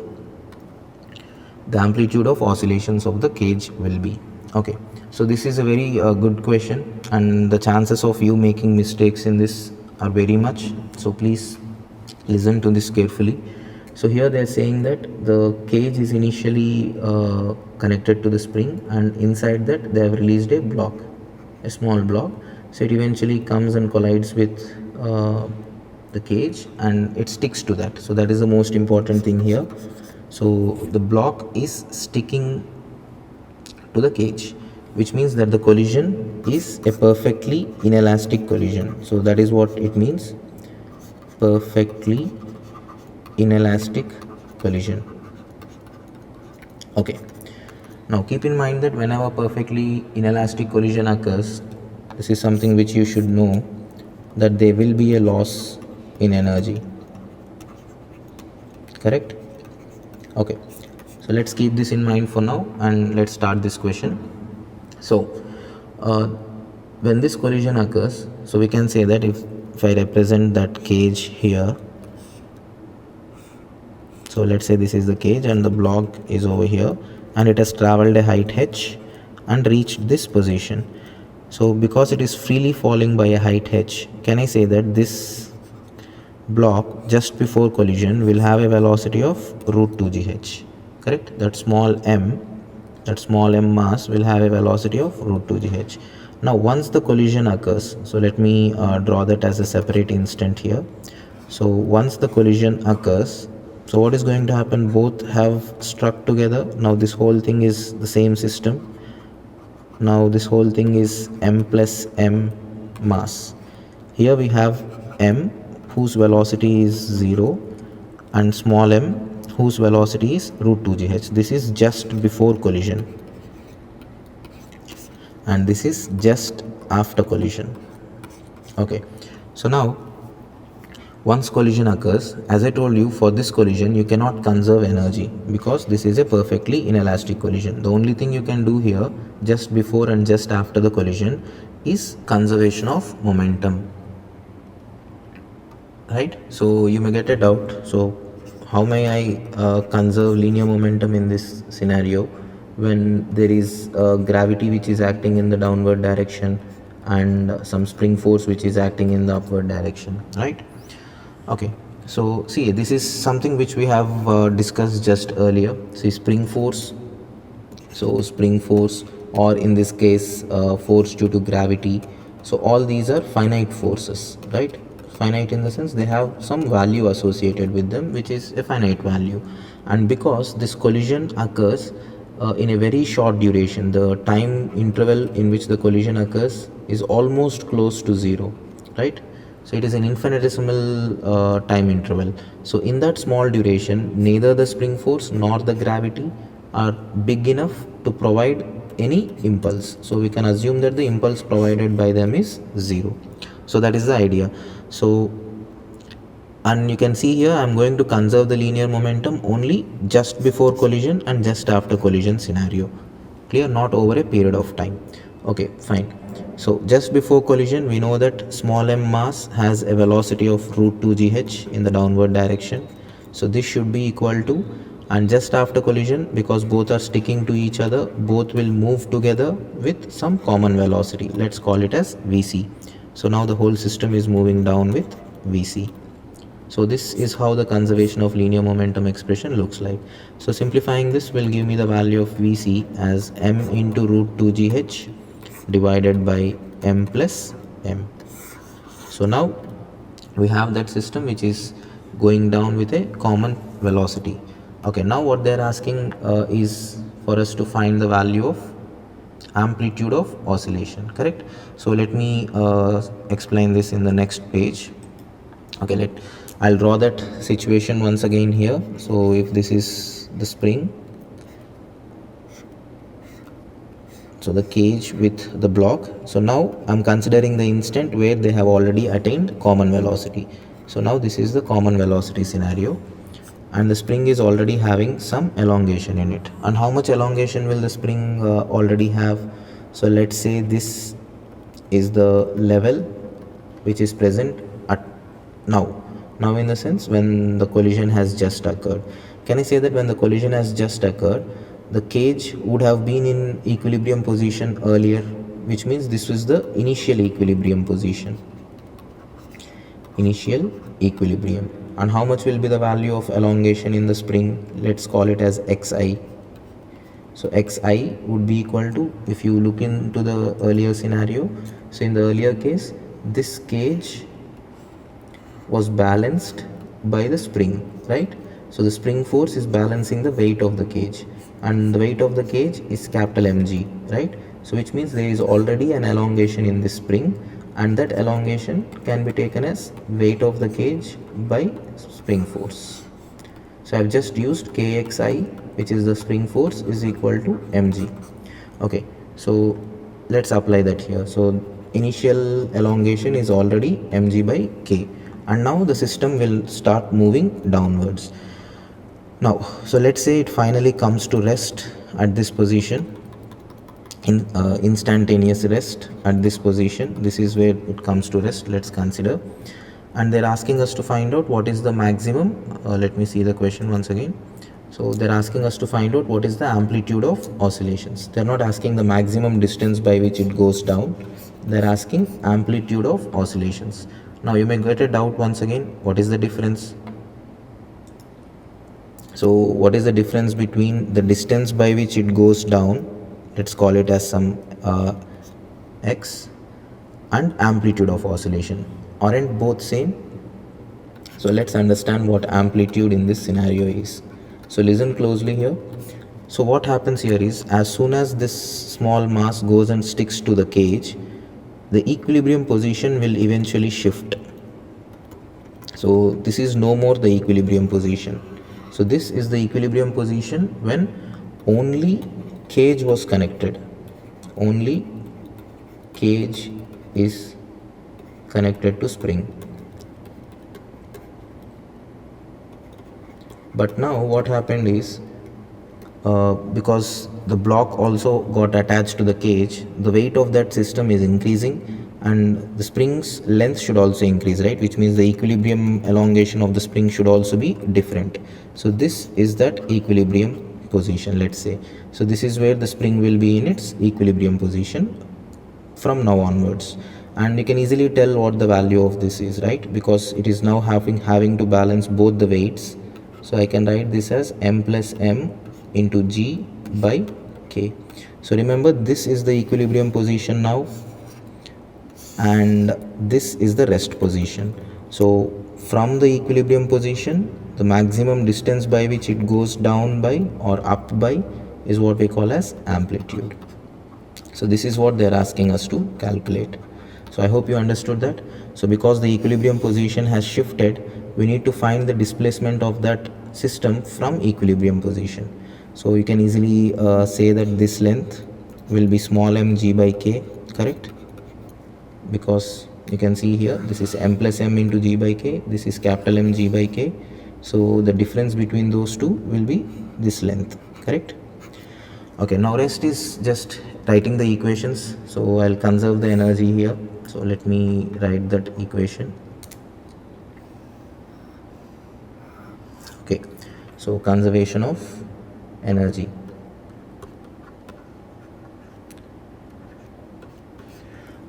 The amplitude of oscillations of the cage will be. Okay, so this is a very good question, and the chances of you making mistakes in this are very much. So please listen to this carefully. So here they are saying that the cage is initially connected to the spring, and inside that they have released a block, a small block. So it eventually comes and collides with the cage, and it sticks to that. So that is the most important thing here. So the block is sticking to the cage, which means that the collision is a perfectly inelastic collision. So that is what it means, perfectly inelastic collision. Okay, now keep in mind that whenever perfectly inelastic collision occurs, this is something which you should know, that there will be a loss in energy. Correct? Okay, so let's keep this in mind for now, and let's start this question. So when this collision occurs, so we can say that if I represent that cage here, so let's say this is the cage and the block is over here, and it has traveled a height h and reached this position. So because it is freely falling by a height h, can I say that this block just before collision will have a velocity of root 2 gh? Correct? That small m mass will have a velocity of root 2 gh. Now once the collision occurs, so let me draw that as a separate instant here. So once the collision occurs, so what is going to happen? Both have struck together. Now this whole thing is the same system. Now this whole thing is m plus m mass. Here we have m whose velocity is 0 and small m whose velocity is root 2 gh. This is just before collision, and this is just after collision. Okay, so now once collision occurs, as I told you, for this collision you cannot conserve energy because this is a perfectly inelastic collision. The only thing you can do here just before and just after the collision is conservation of momentum, right? So you may get a doubt, so how may I conserve linear momentum in this scenario when there is gravity which is acting in the downward direction and some spring force which is acting in the upward direction, right? Okay, so see, this is something which we have discussed just earlier. See, spring force, so spring force, or in this case force due to gravity, so all these are finite forces, right? Finite in the sense they have some value associated with them, which is a finite value. And because this collision occurs in a very short duration, the time interval in which the collision occurs is almost close to zero, right? So it is an infinitesimal time interval. So in that small duration, neither the spring force nor the gravity are big enough to provide any impulse. So we can assume that the impulse provided by them is zero. So that is the idea. So, and you can see here I'm going to conserve the linear momentum only just before collision and just after collision scenario. Clear? Not over a period of time. Okay, fine. So just before collision, we know that small m mass has a velocity of root 2 gh in the downward direction. So this should be equal to, and just after collision, because both are sticking to each other, both will move together with some common velocity. Let's call it as vc. So now the whole system is moving down with vc. So this is how the conservation of linear momentum expression looks like. So simplifying this will give me the value of vc as m into root 2 gh divided by m plus m. So now we have that system which is going down with a common velocity. Okay, now what they're asking is for us to find the value of amplitude of oscillation, correct? So let me explain this in the next page. Okay, I'll draw that situation once again here. So if this is the spring, so the cage with the block, so now I'm considering the instant where they have already attained common velocity. So now this is the common velocity scenario, and the spring is already having some elongation in it. And how much elongation will the spring already have? So let's say this is the level which is present at now in the sense when the collision has just occurred. Can I say that when the collision has just occurred, the cage would have been in equilibrium position earlier, which means this was the initial equilibrium position. Initial equilibrium. And how much will be the value of elongation in the spring? Let's call it as xi. So xi would be equal to, if you look into the earlier scenario, so in the earlier case, this cage was balanced by the spring, right? So the spring force is balancing the weight of the cage, and the weight of the cage is capital Mg, right? So which means there is already an elongation in this spring, and that elongation can be taken as weight of the cage by spring force. So I've just used kxi, which is the spring force, is equal to mg. Okay, so let's apply that here. So initial elongation is already mg by k, and now the system will start moving downwards. Now, so let's say it finally comes to rest at this position, in instantaneous rest at this position. This is where it comes to rest, let's consider. And they're asking us to find out what is the maximum. Let me see the question once again. So they're asking us to find out what is the amplitude of oscillations. They're not asking the maximum distance by which it goes down. They're asking amplitude of oscillations. Now you may get a doubt once again, what is the difference? So what is the difference between the distance by which it goes down, let's call it as some x, and amplitude of oscillation? Aren't both same? So let's understand what amplitude in this scenario is. So listen closely here. So what happens here is, as soon as this small mass goes and sticks to the cage, the equilibrium position will eventually shift. So this is no more the equilibrium position. So this is the equilibrium position when only cage was connected. Only cage is connected to spring. But now what happened is, because the block also got attached to the cage, the weight of that system is increasing, and the spring's length should also increase, right? Which means the equilibrium elongation of the spring should also be different. So this is that equilibrium position, let's say. So this is where the spring will be in its equilibrium position from now onwards. And you can easily tell what the value of this is, right? Because it is now having to balance both the weights. So I can write this as m plus m into g by k. So remember, this is the equilibrium position now, and this is the rest position. So from the equilibrium position, the maximum distance by which it goes down by or up by is what we call as amplitude. So this is what they are asking us to calculate. So I hope you understood that. So because the equilibrium position has shifted, we need to find the displacement of that system from equilibrium position. So you can easily say that this length will be small m g by k, correct? Because you can see here, this is m plus m into g by k, this is capital M g by k. So the difference between those two will be this length, correct? Okay, now rest is just writing the equations. So I'll conserve the energy here. So let me write that equation. Okay, so conservation of energy.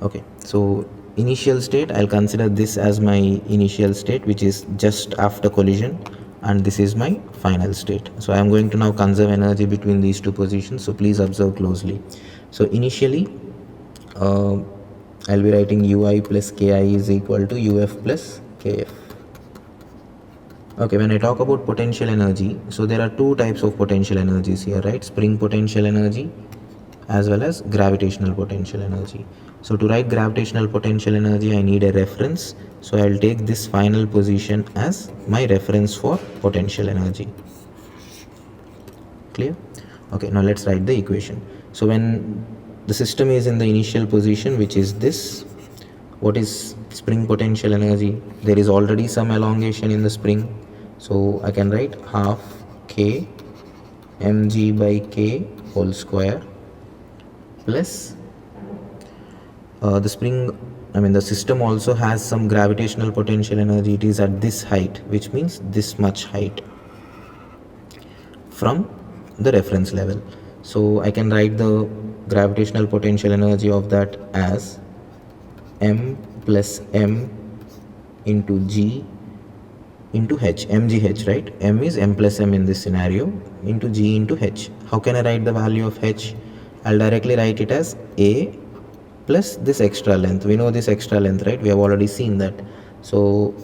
Okay, so initial state, I'll consider this as my initial state, which is just after collision, and this is my final state. So I am going to now conserve energy between these two positions, so please observe closely. So initially I'll be writing ui plus ki is equal to uf plus kf. Okay, when I talk about potential energy, so there are two types of potential energies here, right? Spring potential energy as well as gravitational potential energy. So to write gravitational potential energy, I need a reference. So I'll take this final position as my reference for potential energy. Clear? Okay, now let's write the equation. So when the system is in the initial position, which is this, what is spring potential energy? There is already some elongation in the spring. So I can write half k mg by k whole square plus the system also has some gravitational potential energy. It is at this height, which means this much height from the reference level. So I can write the gravitational potential energy of that as m plus m into g into h, mgh, right? M is m plus m in this scenario into g into h. How can I write the value of h? I'll directly write it as a plus this extra length. We know this extra length, right? We have already seen that. So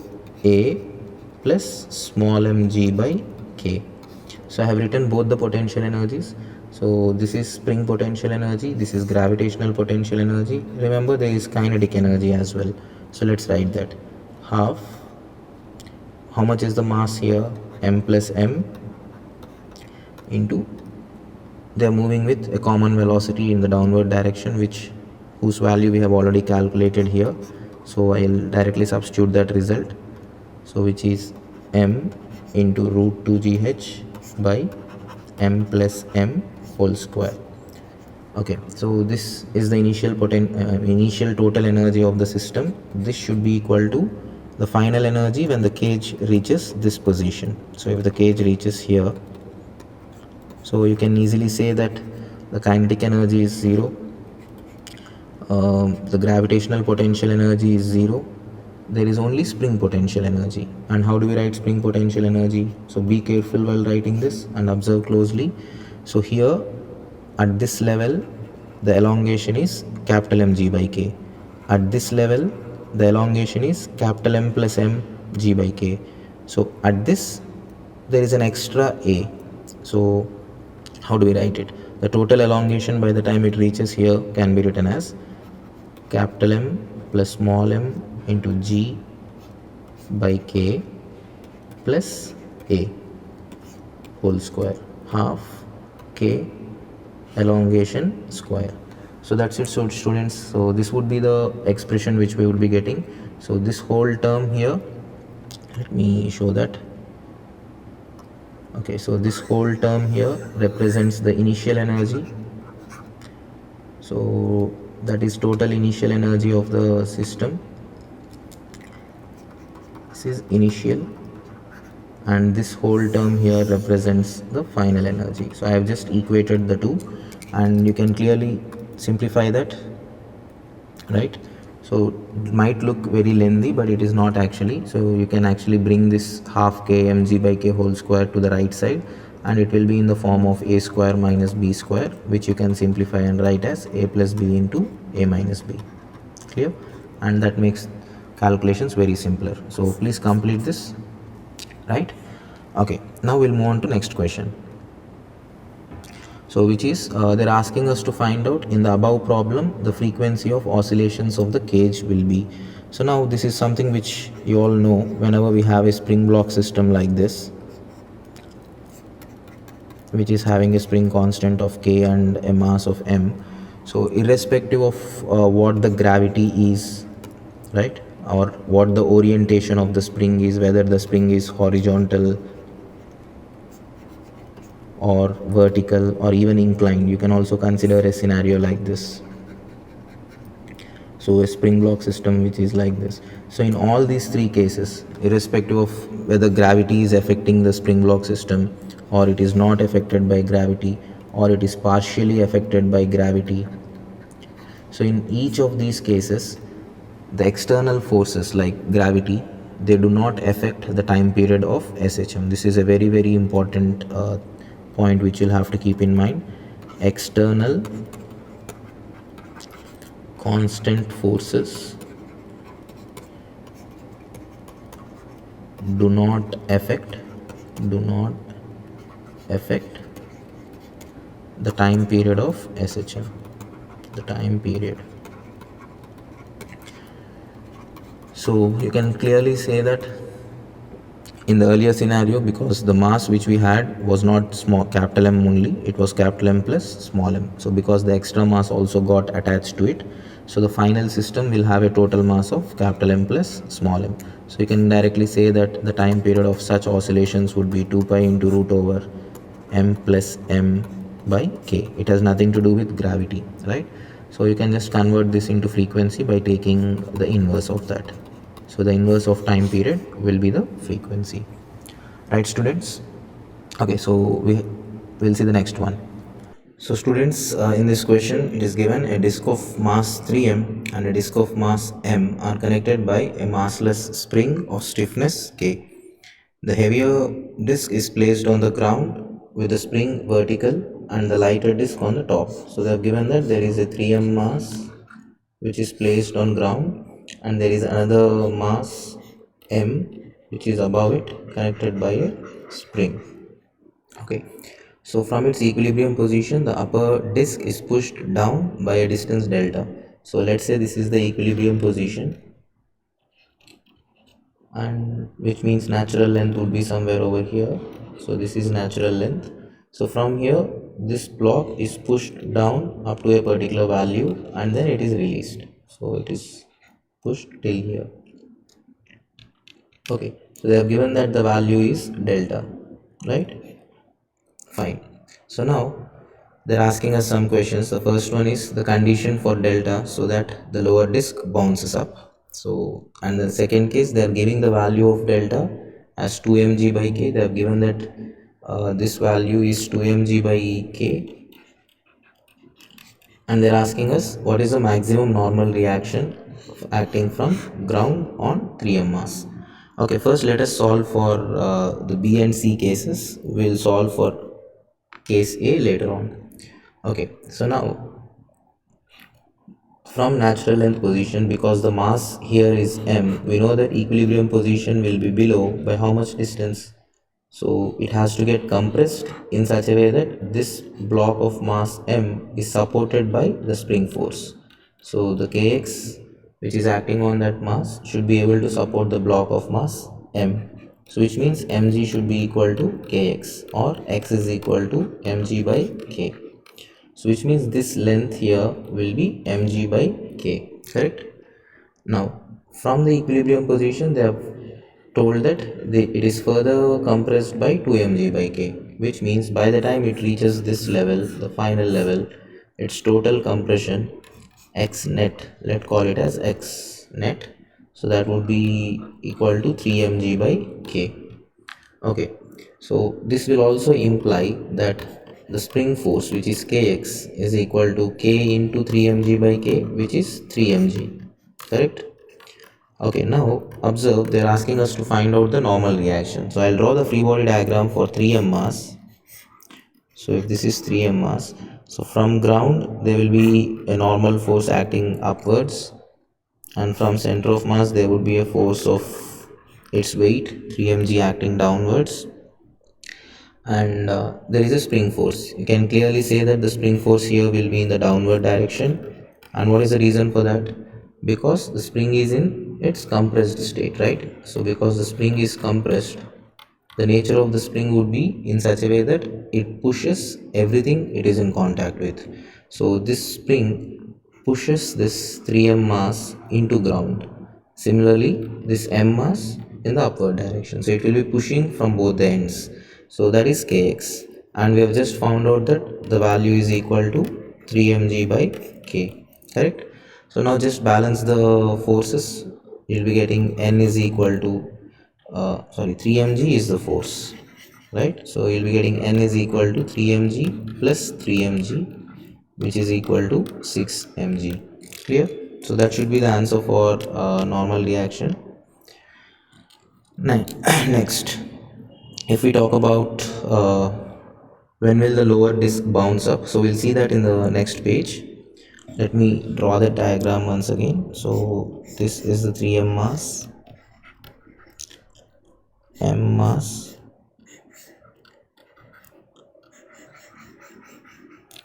a plus small mg by k. So I have written both the potential energies. So this is spring potential energy, this is gravitational potential energy. Remember, there is kinetic energy as well. So let's write that. Half, how much is the mass here? M plus m into, they are moving with a common velocity in the downward direction, whose value we have already calculated here. So I'll directly substitute that result. So which is m into root 2gh by m plus m whole square. Okay, so this is the initial total energy of the system. This should be equal to the final energy when the cage reaches this position. So if the cage reaches here, so you can easily say that the kinetic energy is 0, the gravitational potential energy is 0, there is only spring potential energy. And how do we write spring potential energy? So be careful while writing this and observe closely. So here at this level, the elongation is capital Mg by k. At this level, the elongation is capital M plus m g by k. So at this, there is an extra a. So how do we write it? The total elongation by the time it reaches here can be written as capital M plus small m into g by k plus a whole square, half k elongation square. So that's it. So students, so this would be the expression which we would be getting. So this whole term here, let me show that. Okay, so this whole term here represents the initial energy. So that is total initial energy of the system. This is initial, and this whole term here represents the final energy. So I have just equated the two, and you can clearly simplify that, right? So it might look very lengthy, but it is not actually. So you can actually bring this half k mg by k whole square to the right side, and it will be in the form of a square minus b square, which you can simplify and write as a plus b into a minus b. Clear? And that makes calculations very simpler. So please complete this, right? Okay, now we'll move on to next question. So which is they're asking us to find out in the above problem the frequency of oscillations of the cage will be. So now this is something which you all know. Whenever we have a spring block system like this, which is having a spring constant of k and a mass of m, so irrespective of what the gravity is, right, or what the orientation of the spring is, whether the spring is horizontal or vertical or even inclined, you can also consider a scenario like this. So a spring block system which is like this. So in all these three cases, irrespective of whether gravity is affecting the spring block system or it is not affected by gravity or it is partially affected by gravity, so in each of these cases the external forces like gravity, they do not affect the time period of SHM. This is a very important point which you'll have to keep in mind. External constant forces do not affect the time period of SHM, the time period. So you can clearly say that in the earlier scenario, because the mass which we had was not small capital M only, it was capital M plus small m. So because the extra mass also got attached to it, so the final system will have a total mass of capital M plus small m. So you can directly say that the time period of such oscillations would be 2 pi into root over m plus m by k. It has nothing to do with gravity, right? So you can just convert this into frequency by taking the inverse of that. So the inverse of time period will be the frequency, right students? Okay, so we'll see the next one. So students, in this question it is given a disk of mass 3m and a disk of mass m are connected by a massless spring of stiffness k. The heavier disk is placed on the ground with the spring vertical and the lighter disk on the top. So they have given that there is a 3m mass which is placed on ground and there is another mass m which is above it connected by a spring. Okay, so from its equilibrium position the upper disk is pushed down by a distance delta. So let's say this is the equilibrium position, and which means natural length would be somewhere over here. So this is natural length. So from here this block is pushed down up to a particular value and then it is released. So it is pushed till here. Okay, so they have given that the value is delta, right? Fine. So now they're asking us some questions. The first one is the condition for delta so that the lower disk bounces up. So, and the second case they are giving the value of delta as 2 mg by k. They have given that this value is 2 mg by k, and they're asking us what is the maximum normal reaction acting from ground on 3m mass. Okay, first let us solve for the B and C cases. We'll solve for case A later on. Okay, so now from natural length position, because the mass here is m, we know that equilibrium position will be below by how much distance? So it has to get compressed in such a way that this block of mass m is supported by the spring force. So the kx which is acting on that mass should be able to support the block of mass m. So which means mg should be equal to kx, or x is equal to mg by k. So which means this length here will be mg by k, correct? Now from the equilibrium position they have told that it is further compressed by 2 mg by k, which means by the time it reaches this level, the final level, its total compression x net, let's call it as x net, so that would be equal to 3 mg by k. Okay, so this will also imply that the spring force which is kx is equal to k into 3 mg by k, which is 3 mg, correct? Okay, now observe they are asking us to find out the normal reaction. So I'll draw the free body diagram for 3m mass. So if this is 3m mass, so from ground there will be a normal force acting upwards and from center of mass there would be a force of its weight 3 mg acting downwards, and there is a spring force. You can clearly say that the spring force here will be in the downward direction. And what is the reason for that? Because the spring is in its compressed state, right? So because the spring is compressed, the nature of the spring would be in such a way that it pushes everything it is in contact with. So this spring pushes this 3m mass into ground. Similarly, this m mass in the upward direction. So it will be pushing from both the ends. So that is kx. And we have just found out that the value is equal to 3mg by k. Correct? So now just balance the forces. You'll be getting n is equal to 3 mg is the force, right? So you'll be getting n is equal to 3 mg plus 3 mg, which is equal to 6 mg. Clear? So that should be the answer for normal reaction. Next, if we talk about when will the lower disk bounce up, so we'll see that in the next page. Let me draw the diagram once again. So this is the 3m mass, m mass.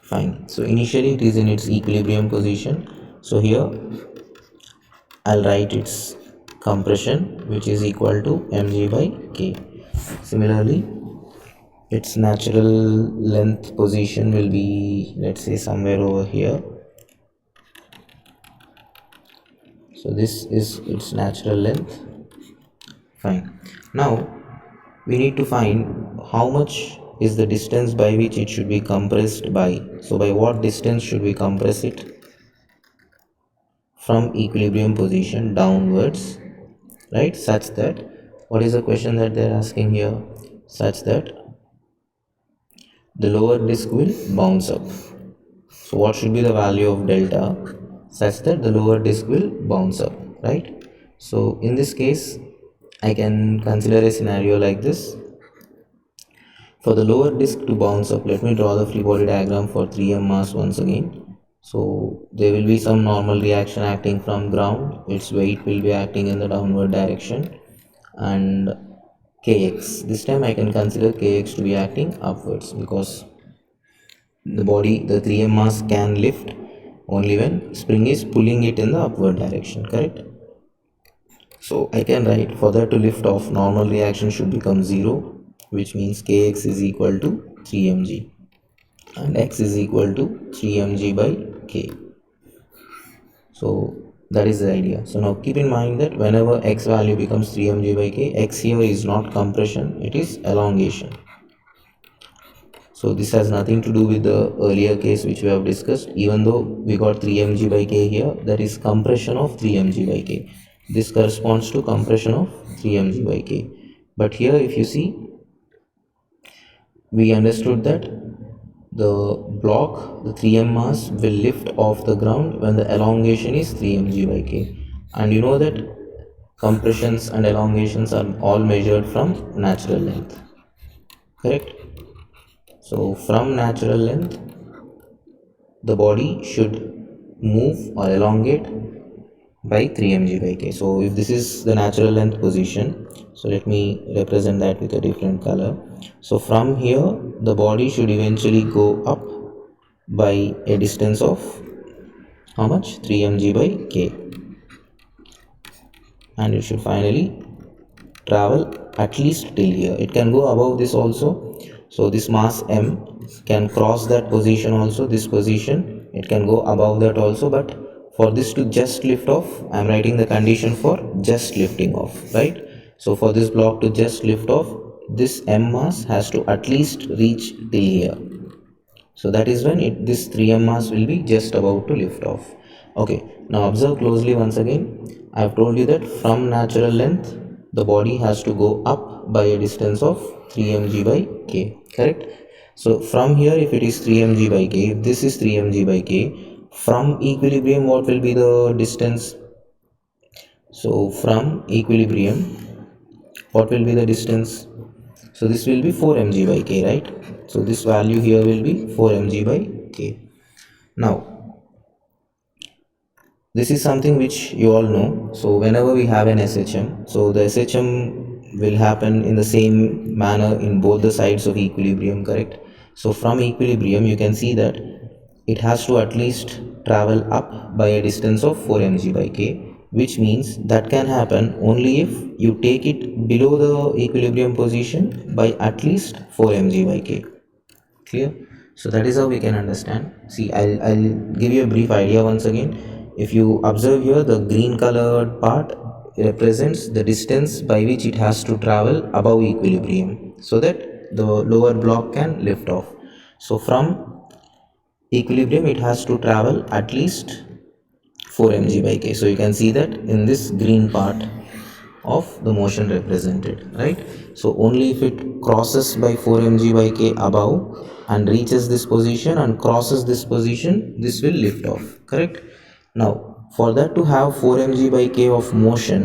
Fine. So initially it is in its equilibrium position. So here I'll write its compression, which is equal to mg by k. Similarly, its natural length position will be, let's say, somewhere over here. So this is its natural length. Fine. Now we need to find how much is the distance by which it should be compressed by. So by what distance should we compress it from equilibrium position downwards, right? Such that, what is the question that they're asking here? Such that the lower disk will bounce up. So what should be the value of delta such that the lower disk will bounce up, right? So in this case I can consider a scenario like this. For the lower disk to bounce up, let me draw the free body diagram for 3m mass once again. So there will be some normal reaction acting from ground, its weight will be acting in the downward direction, and kx, this time I can consider kx to be acting upwards, because the body, the 3m mass, can lift only when spring is pulling it in the upward direction, correct? So I can write, for that to lift off, normal reaction should become 0, which means kx is equal to 3mg and x is equal to 3mg by k. So that is the idea. So now keep in mind that whenever x value becomes 3mg by k, x here is not compression, it is elongation. So this has nothing to do with the earlier case which we have discussed. Even though we got 3mg by k here, that is compression of 3mg by k. This corresponds to compression of 3mg by k. But here if you see, we understood that the block, the 3m mass, will lift off the ground when the elongation is 3mg by k. And you know that compressions and elongations are all measured from natural length, correct? So from natural length, the body should move or elongate by 3mg by k. So if this is the natural length position, so let me represent that with a different color. So from here, the body should eventually go up by a distance of how much? 3mg by k, and it should finally travel at least till here. It can go above this also. So this mass m can cross that position also, this position, it can go above that also. But for this to just lift off, I am writing the condition for just lifting off, right? So for this block to just lift off, this m mass has to at least reach till here. So that is when this 3m mass will be just about to lift off. Okay, now observe closely once again. I have told you that from natural length, the body has to go up by a distance of 3mg by k, correct? So from here, if it is 3mg by k, if this is 3mg by k, from equilibrium, what will be the distance? So from equilibrium, what will be the distance? So this will be 4mg by k, right? So this value here will be 4mg by k. Now this is something which you all know. So whenever we have an SHM, so the SHM will happen in the same manner in both the sides of equilibrium, correct? So from equilibrium you can see that it has to at least travel up by a distance of 4 mg by k, which means that can happen only if you take it below the equilibrium position by at least 4 mg by k. Clear? So that is how we can understand. See, I'll give you a brief idea once again. If you observe here, the green colored part represents the distance by which it has to travel above equilibrium so that the lower block can lift off. So from equilibrium it has to travel at least 4 mg by k. So you can see that in this green part of the motion represented, right? So only if it crosses by 4 mg by k above and reaches this position and crosses this position, this will lift off, correct? Now for that to have 4 mg by k of motion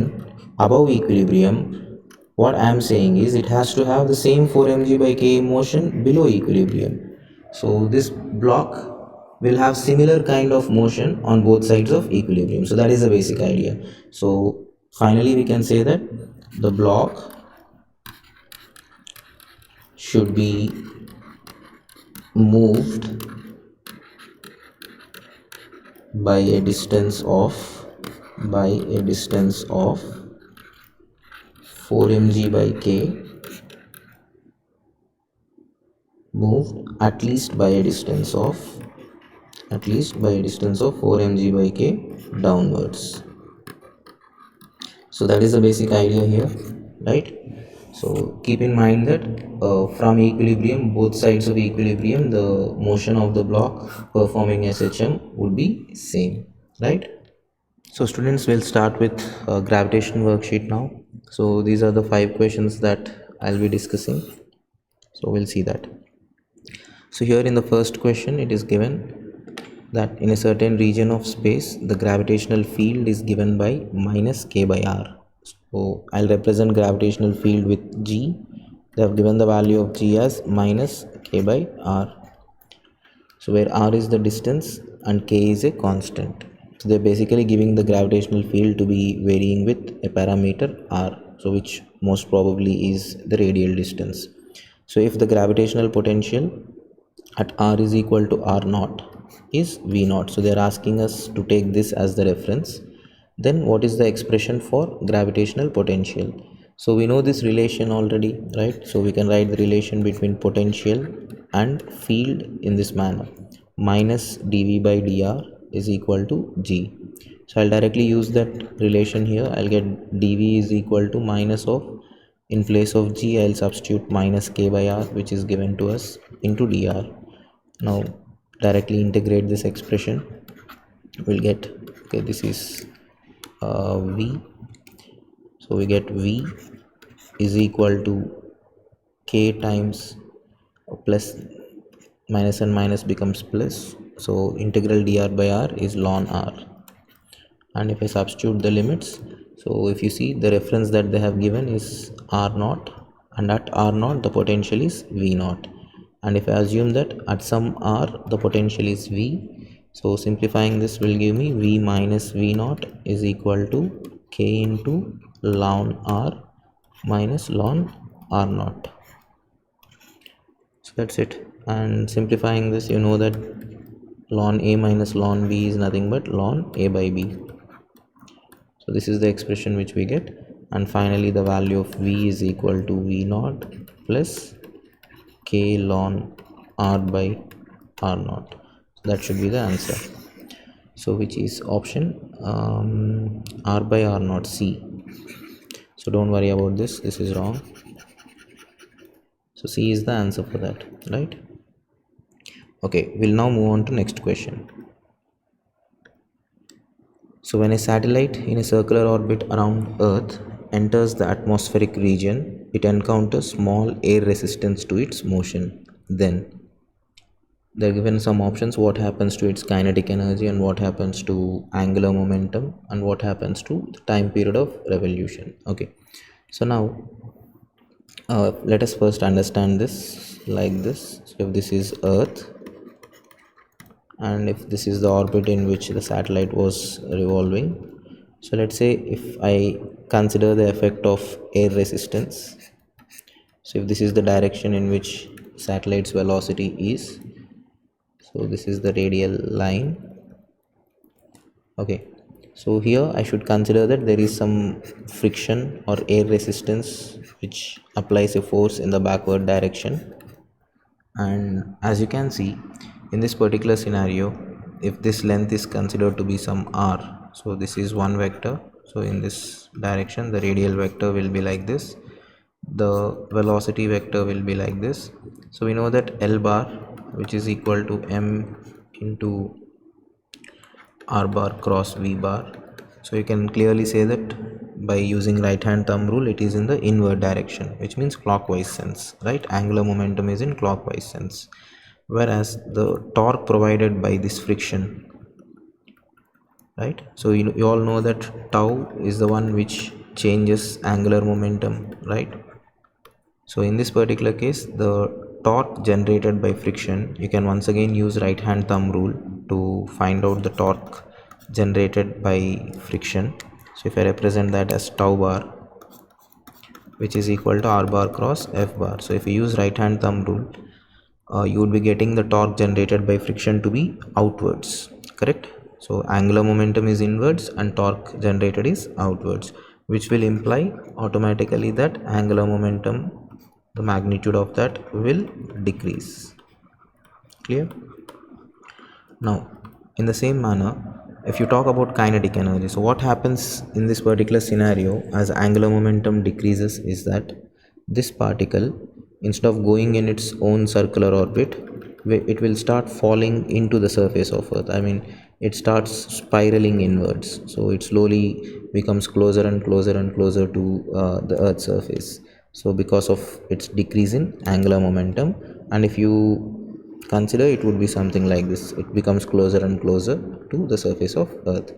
above equilibrium, what I am saying is it has to have the same 4 mg by k motion below equilibrium. So this block will have similar kind of motion on both sides of equilibrium. So that is the basic idea. So finally we can say that the block should be moved by a distance of 4 mg by k, moved at least by a distance of 4 mg by k downwards. So that is the basic idea here, right? So keep in mind that from equilibrium, both sides of equilibrium, the motion of the block performing SHM would be same, right? So students, will start with gravitation worksheet now. So these are the 5 questions that I'll be discussing. So we'll see that. So here in the first question it is given that in a certain region of space the gravitational field is given by minus k by r. So I'll represent gravitational field with g. They have given the value of g as minus k by r. So where r is the distance and k is a constant. So they're basically giving the gravitational field to be varying with a parameter r, so which most probably is the radial distance. So if the gravitational potential at r is equal to r naught is v naught, so they are asking us to take this as the reference, then what is the expression for gravitational potential? So we know this relation already, right? So we can write the relation between potential and field in this manner: minus dv by dr is equal to g. So I'll directly use that relation here. I'll get dv is equal to minus of, in place of g I'll substitute minus k by r, which is given to us, into dr. Now directly integrate this expression. We'll get, okay, this is v. So we get v is equal to k times plus, minus and minus becomes plus, so integral dr by r is ln r. And if I substitute the limits, so if you see the reference that they have given is r naught, and at r naught the potential is v naught. And if I assume that at some r the potential is v, so simplifying this will give me v minus v naught is equal to k into ln r minus ln r naught. So that's it. And simplifying this, you know that ln a minus ln b is nothing but ln a by b. So this is the expression which we get. And finally the value of v is equal to v naught plus k ln r by r naught. So that should be the answer. So which is option r by r naught, c. So don't worry about this, this is wrong. So c is the answer for that, right? Okay, we'll now move on to next question. So when a satellite in a circular orbit around Earth enters the atmospheric region, it encounters small air resistance to its motion. Then they're given some options: what happens to its kinetic energy, and what happens to angular momentum, and what happens to the time period of revolution. Okay, so now let us first understand this like this. So if this is Earth and if this is the orbit in which the satellite was revolving. So let's say if I consider the effect of air resistance, so if this is the direction in which satellite's velocity is, so this is the radial line. Okay, so here I should consider that there is some friction or air resistance which applies a force in the backward direction. And as you can see in this particular scenario, if this length is considered to be some r, so this is one vector, so in this direction the radial vector will be like this, the velocity vector will be like this. So we know that L bar, which is equal to m into r bar cross v bar. So you can clearly say that by using right hand thumb rule, it is in the inward direction, which means clockwise sense, right? Angular momentum is in clockwise sense, whereas the torque provided by this friction, right? So you all know that tau is the one which changes angular momentum, right? So in this particular case, the torque generated by friction, you can once again use right hand thumb rule to find out the torque generated by friction. So if I represent that as tau bar, which is equal to r bar cross f bar. So if you use right hand thumb rule, you would be getting the torque generated by friction to be outwards, correct? So angular momentum is inwards and torque generated is outwards, which will imply automatically that angular momentum, the magnitude of that will decrease. Clear? Now in the same manner, if you talk about kinetic energy, so what happens in this particular scenario as angular momentum decreases is that this particle, instead of going in its own circular orbit, it will start falling into the surface of Earth. I mean, it starts spiraling inwards, so it slowly becomes closer and closer and closer to the Earth's surface. So because of its decrease in angular momentum, and if you consider, it would be something like this, it becomes closer and closer to the surface of Earth.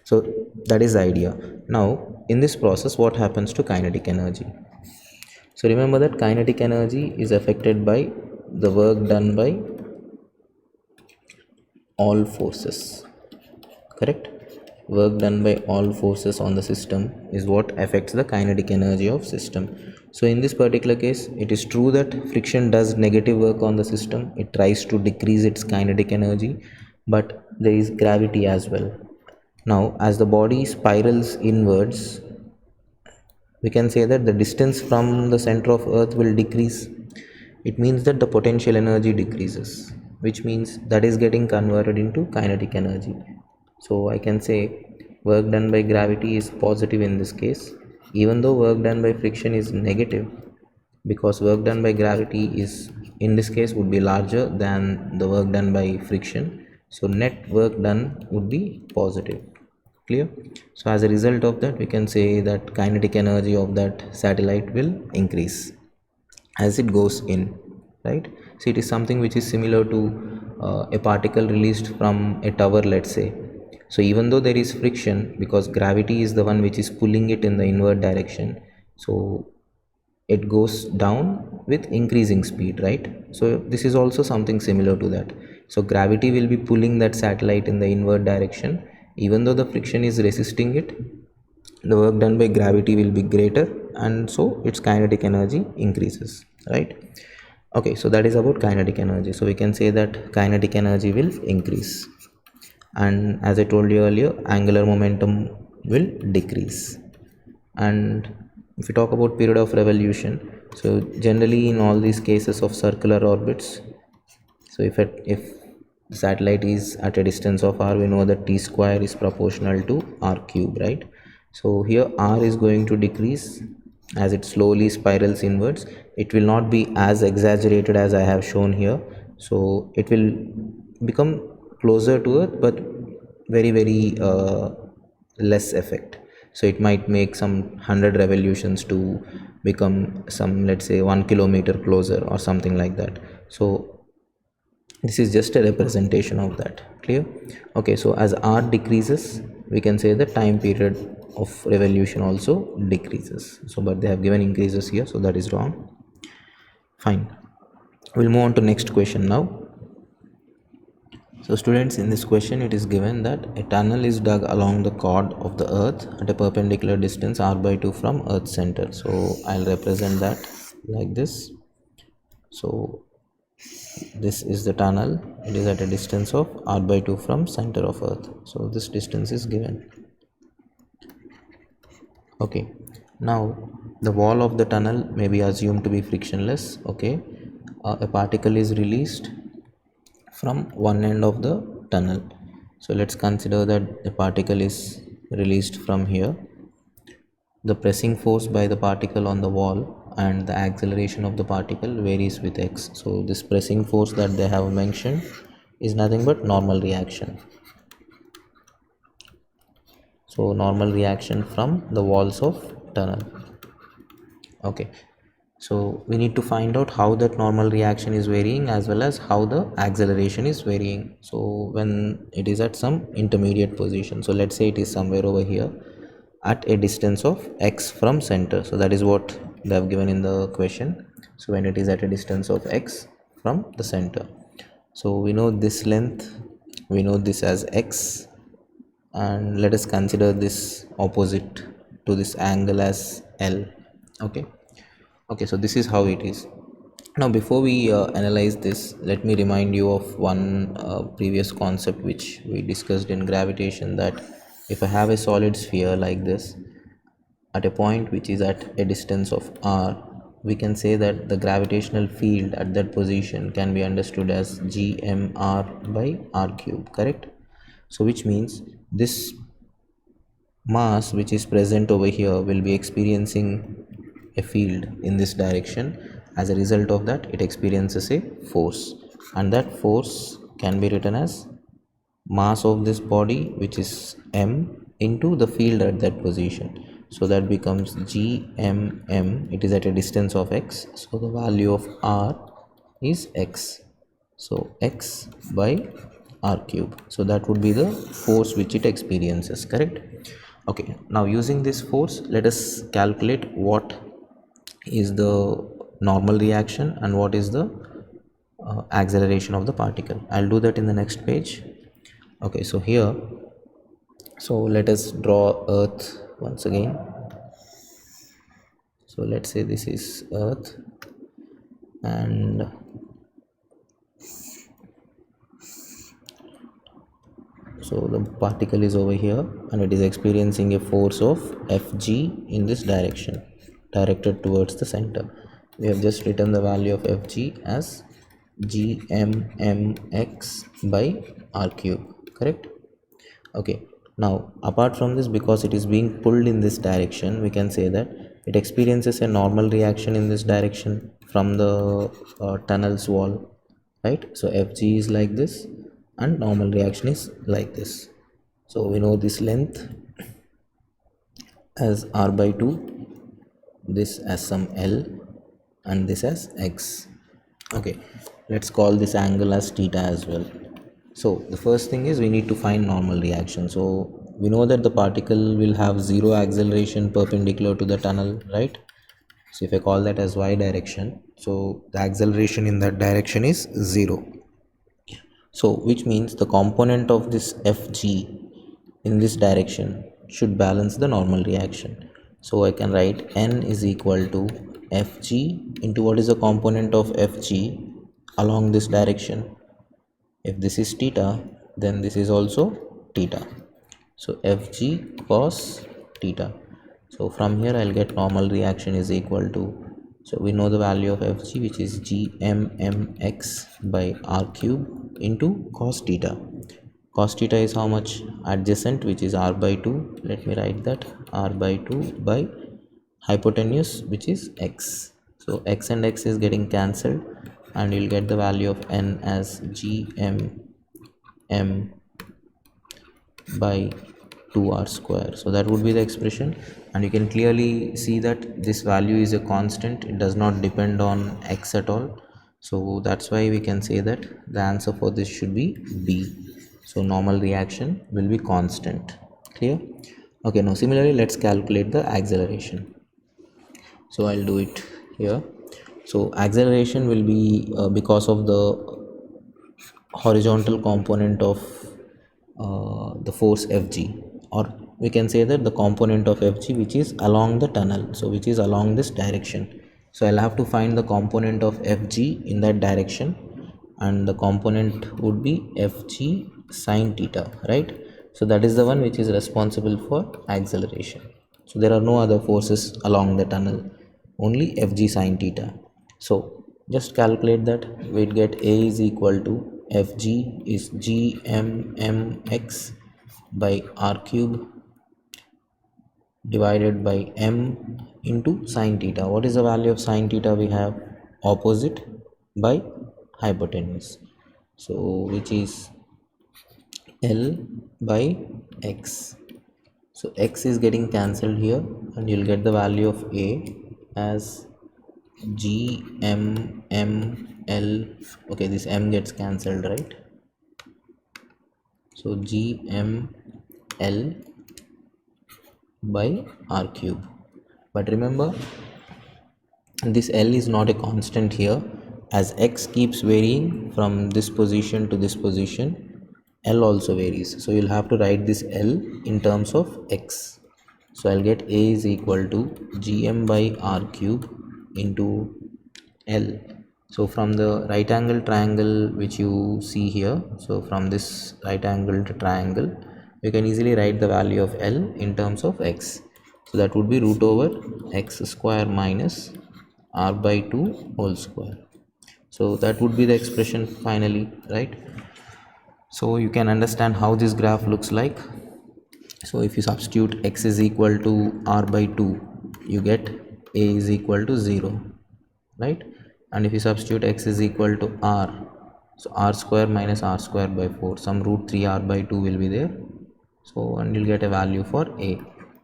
So that is the idea. Now in this process, what happens to kinetic energy? So remember that kinetic energy is affected by the work done by all forces, correct? Work done by all forces on the system is what affects the kinetic energy of system. So in this particular case, it is true that friction does negative work on the system, it tries to decrease its kinetic energy, but there is gravity as well. Now as the body spirals inwards, we can say that the distance from the center of Earth will decrease. It means that the potential energy decreases, which means that is getting converted into kinetic energy. So I can say work done by gravity is positive in this case, even though work done by friction is negative, because work done by gravity is in this case would be larger than the work done by friction. So net work done would be positive. Clear? So as a result of that, we can say that kinetic energy of that satellite will increase as it goes in, right? So it is something which is similar to a particle released from a tower, let's say. So even though there is friction, because gravity is the one which is pulling it in the inward direction, so it goes down with increasing speed, right? So this is also something similar to that. So gravity will be pulling that satellite in the inward direction. Even though the friction is resisting it, the work done by gravity will be greater, and so its kinetic energy increases, right? Okay, so that is about kinetic energy. So we can say that kinetic energy will increase, and as I told you earlier, angular momentum will decrease. And if we talk about period of revolution, so generally in all these cases of circular orbits, so if the satellite is at a distance of r, we know that t square is proportional to r cube, right? So here r is going to decrease as it slowly spirals inwards. It will not be as exaggerated as I have shown here, so it will become closer to Earth, but very less effect. So it might make some 100 revolutions to become some, let's say, 1 kilometer closer or something like that. So this is just a representation of that. Clear? Okay, so as r decreases, we can say the time period of revolution also decreases. So but they have given increases here, so that is wrong. Fine, we'll move on to next question now. So students, in this question it is given that a tunnel is dug along the chord of the earth at a perpendicular distance r by 2 from earth's center. So I'll represent that like this. So this is the tunnel, it is at a distance of r by 2 from center of earth. So this distance is given. Okay, now the wall of the tunnel may be assumed to be frictionless. Okay, a particle is released from one end of the tunnel. So let's consider that the particle is released from here. The pressing force by the particle on the wall and the acceleration of the particle varies with x. So this pressing force that they have mentioned is nothing but normal reaction. So normal reaction from the walls of tunnel. Okay, so we need to find out how that normal reaction is varying as well as how the acceleration is varying. So when it is at some intermediate position, so let's say it is somewhere over here at a distance of x from center. So that is what they have given in the question. So when it is at a distance of x from the center, so we know this length, we know this as x, and let us consider this opposite to this angle as L. Okay, so this is how it is. Now before we analyze this, let me remind you of one previous concept which we discussed in gravitation, that if I have a solid sphere like this at a point which is at a distance of r, we can say that the gravitational field at that position can be understood as gmr by r cube, correct? So which means this mass which is present over here will be experiencing a field in this direction. As a result of that, it experiences a force, and that force can be written as mass of this body, which is m, into the field at that position. So that becomes gmm. It is at a distance of x, so the value of r is x, so x by r cube. So that would be the force which it experiences, correct? Okay, now using this force, let us calculate what is the normal reaction and what is the acceleration of the particle. I'll do that in the next page. Okay, so here, so let us draw earth once again. So let's say this is earth, and so the particle is over here and it is experiencing a force of Fg in this direction, directed towards the center. We have just written the value of Fg as gmmx by r cube, correct? Okay, now apart from this, because it is being pulled in this direction, we can say that it experiences a normal reaction in this direction from the tunnel's wall, right? So Fg is like this and normal reaction is like this. So we know this length as r by 2, this as some L, and this as x. Okay, let's call this angle as theta as well. So the first thing is we need to find normal reaction. So we know that the particle will have zero acceleration perpendicular to the tunnel, right? So if I call that as y direction, so the acceleration in that direction is 0. So which means the component of this Fg in this direction should balance the normal reaction. So I can write n is equal to Fg into what is the component of Fg along this direction. If this is theta, then this is also theta. So Fg cos theta. So from here I'll get normal reaction is equal to, so we know the value of Fg, which is gmmx by r cube into cos theta. Cos theta is how much? Adjacent, which is r by 2. Let me write that, r by 2 by hypotenuse, which is x. So x and x is getting cancelled, and you'll get the value of n as gmm by 2r square. So that would be the expression, and you can clearly see that this value is a constant. It does not depend on x at all. So that's why we can say that the answer for this should be B. So normal reaction will be constant. Clear? Okay, now similarly let's calculate the acceleration. So I'll do it here. So acceleration will be because of the horizontal component of the force Fg, or we can say that the component of Fg which is along the tunnel, so which is along this direction. So I'll have to find the component of Fg in that direction, and the component would be Fg sine theta, right? So that is the one which is responsible for acceleration. So there are no other forces along the tunnel, only Fg sine theta. So just calculate that. We'd get A is equal to Fg is gmmx by r cube divided by m into sine theta. What is the value of sine theta? We have opposite by hypotenuse, so which is L by x. So x is getting cancelled here, and you'll get the value of A as G M M L. Okay, this M gets cancelled, right? So G M L by r cube. But remember, this L is not a constant here, as x keeps varying from this position to this position. L also varies, so you'll have to write this L in terms of x. So I'll get A is equal to gm by r cube into L. So from the right angle triangle which you see here, so from this right angled triangle, you can easily write the value of L in terms of x. So that would be root over x square minus r by 2 whole square. So that would be the expression finally, right? So you can understand how this graph looks like. So if you substitute x is equal to r by 2, you get A is equal to 0, right? And if you substitute x is equal to r, so r square minus r square by 4, some root 3 r by 2 will be there. So and you'll get a value for A.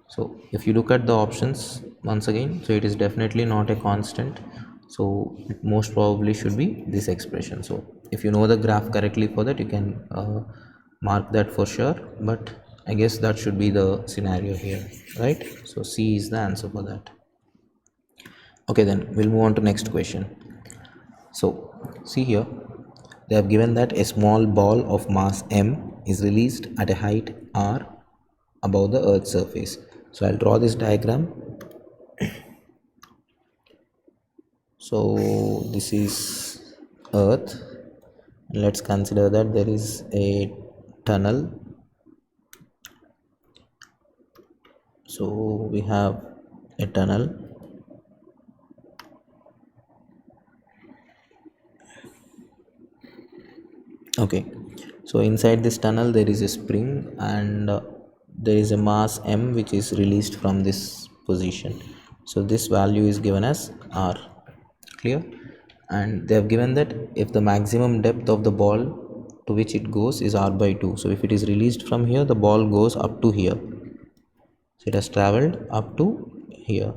So if you look at the options once again, so it is definitely not a constant, so it most probably should be this expression. So if you know the graph correctly for that, you can mark that for sure, but I guess that should be the scenario here, right? So C is the answer for that. Okay, then we'll move on to next question. So see here, they have given that a small ball of mass m is released at a height r above the earth's surface. So I'll draw this diagram. So this is earth. Let's consider that there is a tunnel. So we have a tunnel. Okay, so inside this tunnel there is a spring, and there is a mass m which is released from this position. So this value is given as r. Clear? And they have given that if the maximum depth of the ball to which it goes is r by 2, so if it is released from here, the ball goes up to here. So it has traveled up to here.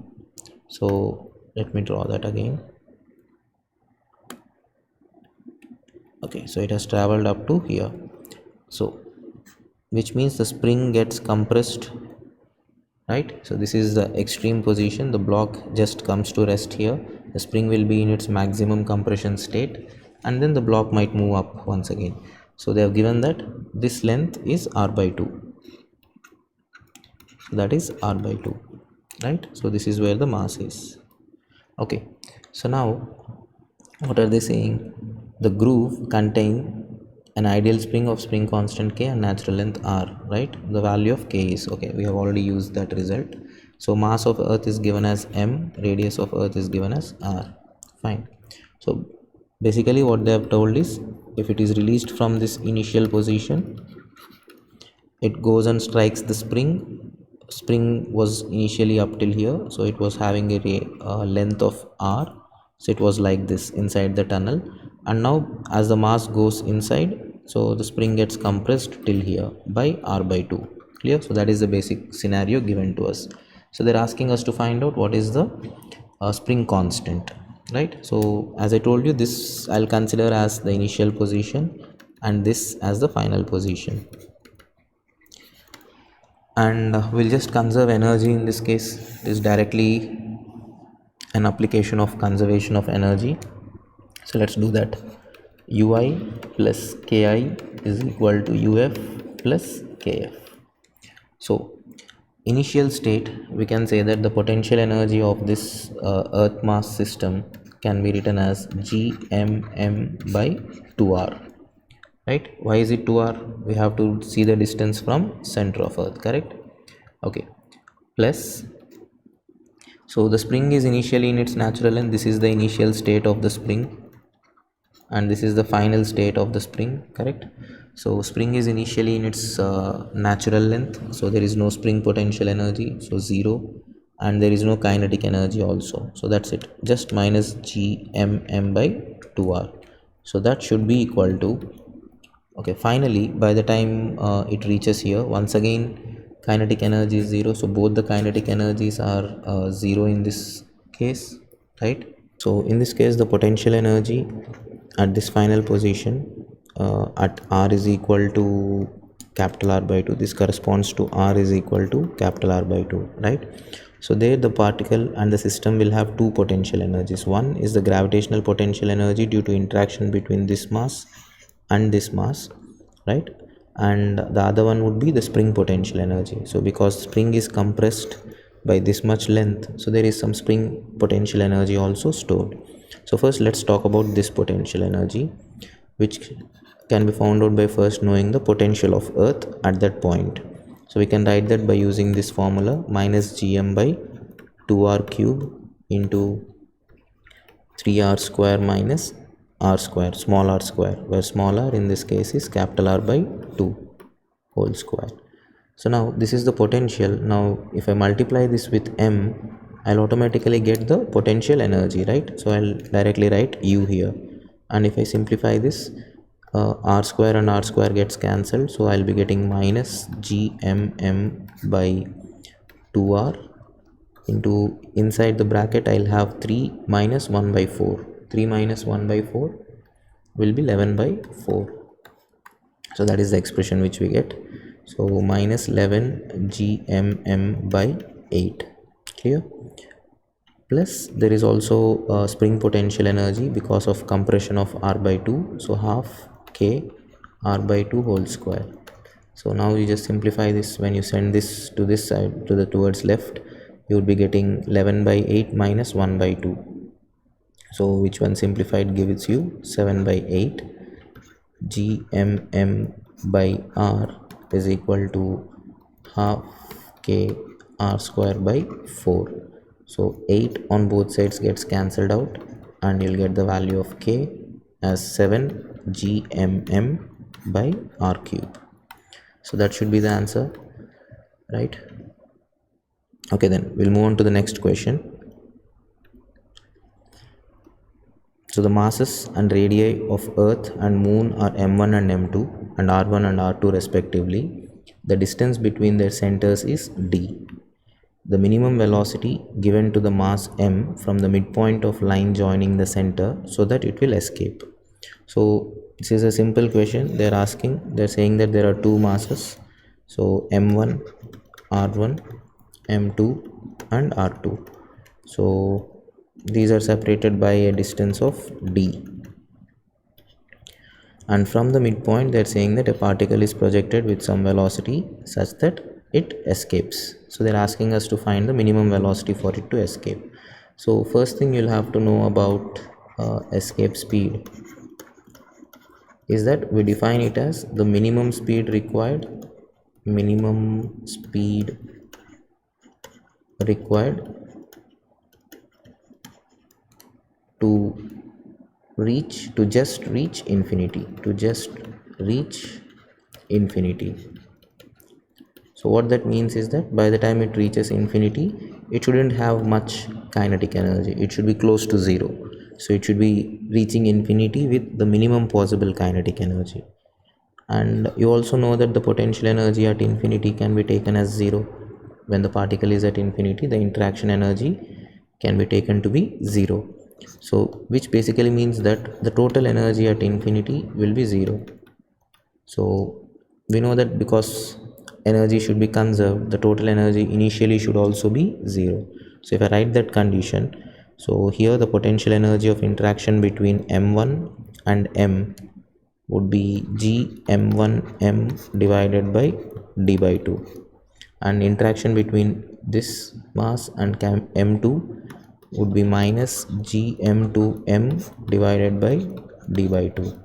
So let me draw that again. Okay, so it has traveled up to here, so which means the spring gets compressed, right? So this is the extreme position. The block just comes to rest here. The spring will be in its maximum compression state, and then the block might move up once again. So they have given that this length is r by 2. So that is r by 2, right? So this is where the mass is. Okay, so now what are they saying? The groove contain an ideal spring of spring constant k and natural length r, right? The value of k is, okay, we have already used that result. So mass of earth is given as m, radius of earth is given as r. Fine. So basically what they have told is, if it is released from this initial position, it goes and strikes the spring was initially up till here, so it was having a length of r. So it was like this inside the tunnel, and now as the mass goes inside, so the spring gets compressed till here by r by 2. Clear? So that is the basic scenario given to us. So they're asking us to find out what is the spring constant, right? So as I told you, this I'll consider as the initial position and this as the final position, and we'll just conserve energy. In this case, it is directly an application of conservation of energy. So let's do that. ui plus ki is equal to uf plus kf. So initial state, we can say that the potential energy of this earth mass system can be written as gmm by 2r, right? Why is it 2r? We have to see the distance from center of earth, correct? Okay, plus, so the spring is initially in its natural length. This is the initial state of the spring, and this is the final state of the spring, correct? So spring is initially in its natural length, so there is no spring potential energy, so 0, and there is no kinetic energy also, so that's it, just minus gmm by 2r. So that should be equal to, okay, finally by the time it reaches here, once again kinetic energy is 0, so both the kinetic energies are 0 in this case, right? So in this case, the potential energy at this final position at r is equal to capital R by 2, this corresponds to r is equal to capital R by 2, right? So there the particle and the system will have two potential energies. One is the gravitational potential energy due to interaction between this mass and this mass, right? And the other one would be the spring potential energy. So because spring is compressed by this much length, so there is some spring potential energy also stored. So first let's talk about this potential energy, which can be found out by first knowing the potential of earth at that point. So we can write that by using this formula, minus gm by 2r cube into 3r square minus r square, small r square, where small r in this case is capital R by 2 whole square. So now this is the potential. Now if I multiply this with m, I'll automatically get the potential energy, right? So I'll directly write u here, and if I simplify this, r square and r square gets cancelled, so I'll be getting minus gmm by 2r into, inside the bracket I'll have 3 minus 1 by 4. 3 minus 1 by 4 will be 11 by 4. So that is the expression which we get. So minus 11 gmm by 8. Clear? Plus there is also spring potential energy because of compression of r by 2. So half k r by 2 whole square. So now you just simplify this. When you send this to this side, to the towards left, you would be getting 11 by 8 minus 1 by 2. So which one simplified gives you 7 by 8. gmm by r is equal to half k r square by 4. So 8 on both sides gets cancelled out, and you'll get the value of k as 7 gmm by r cube. So that should be the answer, right? Okay, then we'll move on to the next question. So the masses and radii of Earth and Moon are m1 and m2 and r1 and r2 respectively. The distance between their centers is d. The minimum velocity given to the mass m from the midpoint of line joining the center so that it will escape. So this is a simple question. They're saying that there are two masses, so m1, r1, m2 and r2. So these are separated by a distance of d, and from the midpoint they're saying that a particle is projected with some velocity such that it escapes. So they're asking us to find the minimum velocity for it to escape. So first thing you'll have to know about escape speed is that we define it as the minimum speed required to just reach infinity. So what that means is that by the time it reaches infinity, it shouldn't have much kinetic energy. It should be close to 0. So it should be reaching infinity with the minimum possible kinetic energy. And you also know that the potential energy at infinity can be taken as 0. When the particle is at infinity, the interaction energy can be taken to be 0. So which basically means that the total energy at infinity will be 0. So we know that because energy should be conserved, the total energy initially should also be 0. So if I write that condition, so here the potential energy of interaction between m1 and m would be g m1 m divided by d by 2, and interaction between this mass and m2 would be minus g m2 m divided by d by 2.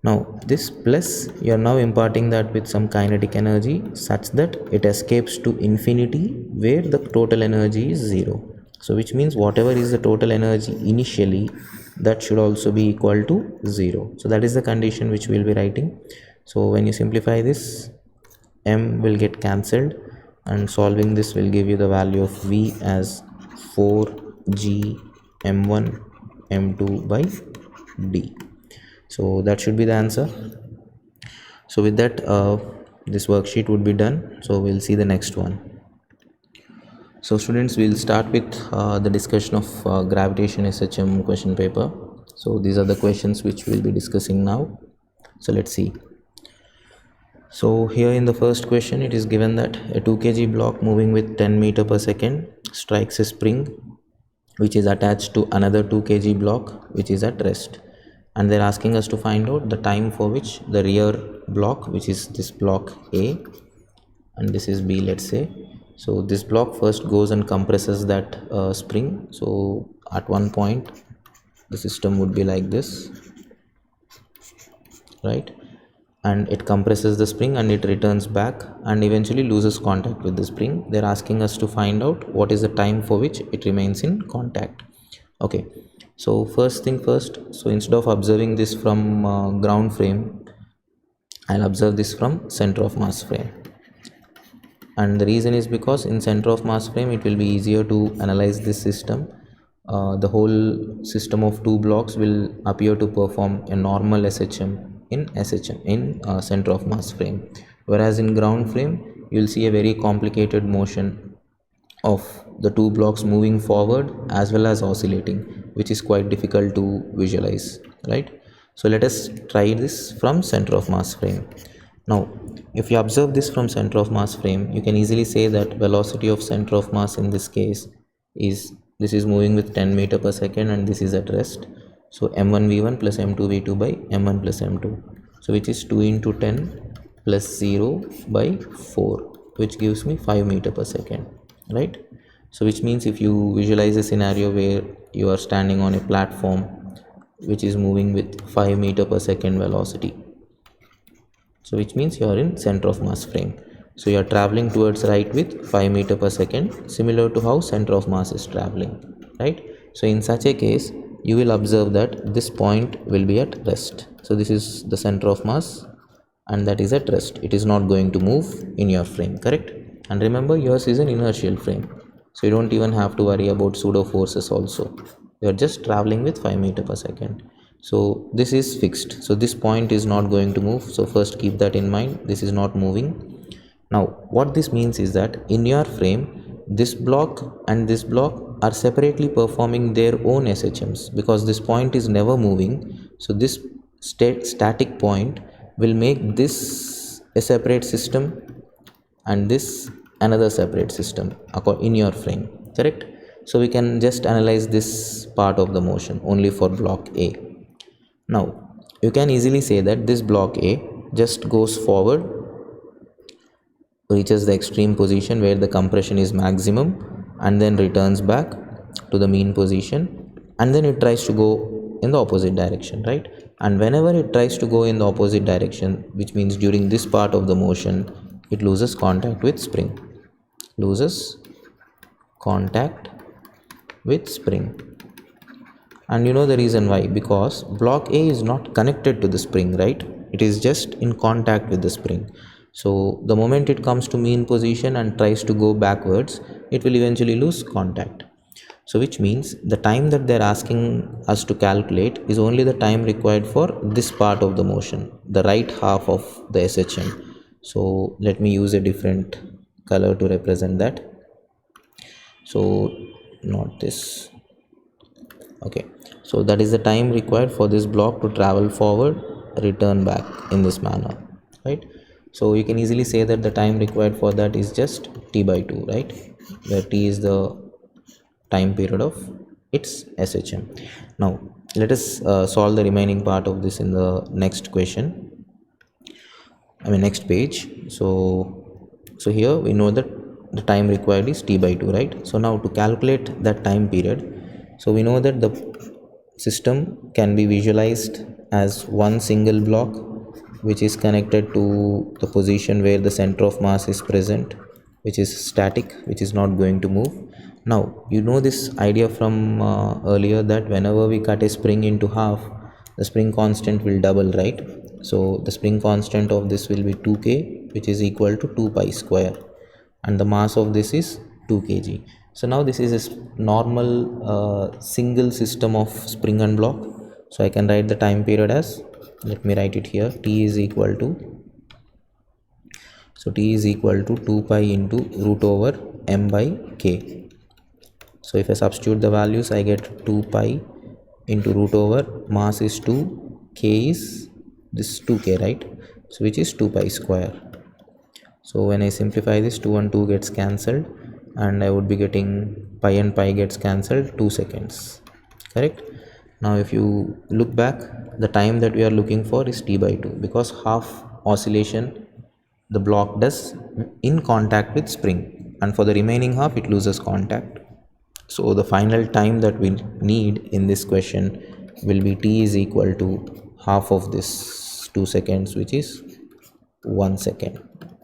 Now this plus, you are now imparting that with some kinetic energy such that it escapes to infinity where the total energy is 0. So which means whatever is the total energy initially, that should also be equal to 0. So that is the condition which we will be writing. So when you simplify this, m will get cancelled, and solving this will give you the value of v as 4g m1 m2 by d. So that should be the answer. So with that, this worksheet would be done. So we'll see the next one. So students, we'll start with the discussion of gravitation SHM question paper. So these are the questions which we'll be discussing now. So let's see. So here in the first question, it is given that a 2 kg block moving with 10 meter per second strikes a spring which is attached to another 2 kg block which is at rest, and they're asking us to find out the time for which the rear block, which is this block A and this is B, let's say. So this block first goes and compresses that spring. So at one point the system would be like this, right? And it compresses the spring and it returns back and eventually loses contact with the spring. They're asking us to find out what is the time for which it remains in contact. Okay, so first thing first, so instead of observing this from ground frame, I'll observe this from center of mass frame. And the reason is because in center of mass frame it will be easier to analyze this system. The whole system of two blocks will appear to perform a normal SHM in center of mass frame, whereas in ground frame you will see a very complicated motion of the two blocks moving forward as well as oscillating, which is quite difficult to visualize, right? So let us try this from center of mass frame. Now if you observe this from center of mass frame, you can easily say that velocity of center of mass in this case is, this is moving with 10 meter per second and this is at rest. So m1 v1 plus m2 v2 by m1 plus m2, so which is 2 into 10 plus 0 by 4, which gives me 5 meter per second, right? So which means if you visualize a scenario where you are standing on a platform which is moving with 5 meter per second velocity, so which means you are in center of mass frame. So you are traveling towards right with 5 meter per second, similar to how center of mass is traveling, right? So in such a case, you will observe that this point will be at rest. So this is the center of mass and that is at rest. It is not going to move in your frame, correct? And remember, yours is an inertial frame, so you don't even have to worry about pseudo forces also. You are just traveling with 5 meter per second. So this is fixed, so this point is not going to move. So first keep that in mind, this is not moving. Now what this means is that in your frame, this block and this block are separately performing their own SHMs, because this point is never moving. So this static point will make this a separate system and this another separate system in your frame, correct? So we can just analyze this part of the motion only for block A. Now you can easily say that this block A just goes forward, reaches the extreme position where the compression is maximum, and then returns back to the mean position, and then it tries to go in the opposite direction, right? And whenever it tries to go in the opposite direction, which means during this part of the motion, it loses contact with spring, loses contact with spring. And you know the reason why, because block A is not connected to the spring, right? It is just in contact with the spring. So the moment it comes to mean position and tries to go backwards, it will eventually lose contact. So which means the time that they're asking us to calculate is only the time required for this part of the motion, the right half of the SHM. So let me use a different color to represent that. So not this. Okay, so that is the time required for this block to travel forward, return back in this manner, right? So you can easily say that the time required for that is just t by 2, right? Where t is the time period of its SHM. Now let us solve the remaining part of this in the next question, next page. So here we know that the time required is t by 2, right? So now to calculate that time period, so we know that the system can be visualized as one single block which is connected to the position where the center of mass is present, which is static, which is not going to move. Now you know this idea from earlier, that whenever we cut a spring into half, the spring constant will double, right? So the spring constant of this will be 2k, which is equal to 2 pi square, and the mass of this is 2 kg. So now this is a normal single system of spring and block. So I can write the time period as, let me write it here, t is equal to, so t is equal to 2 pi into root over m by k. So if I substitute the values, I get 2 pi into root over, mass is 2, k is this 2k, right? So which is 2 pi square. So when I simplify this, 2 and 2 gets cancelled, and I would be getting pi and pi gets cancelled, 2 seconds, correct? Now if you look back, the time that we are looking for is t by 2, because half oscillation the block does in contact with spring, and for the remaining half it loses contact. So the final time that we need in this question will be t is equal to half of this 2 seconds, which is 1 second.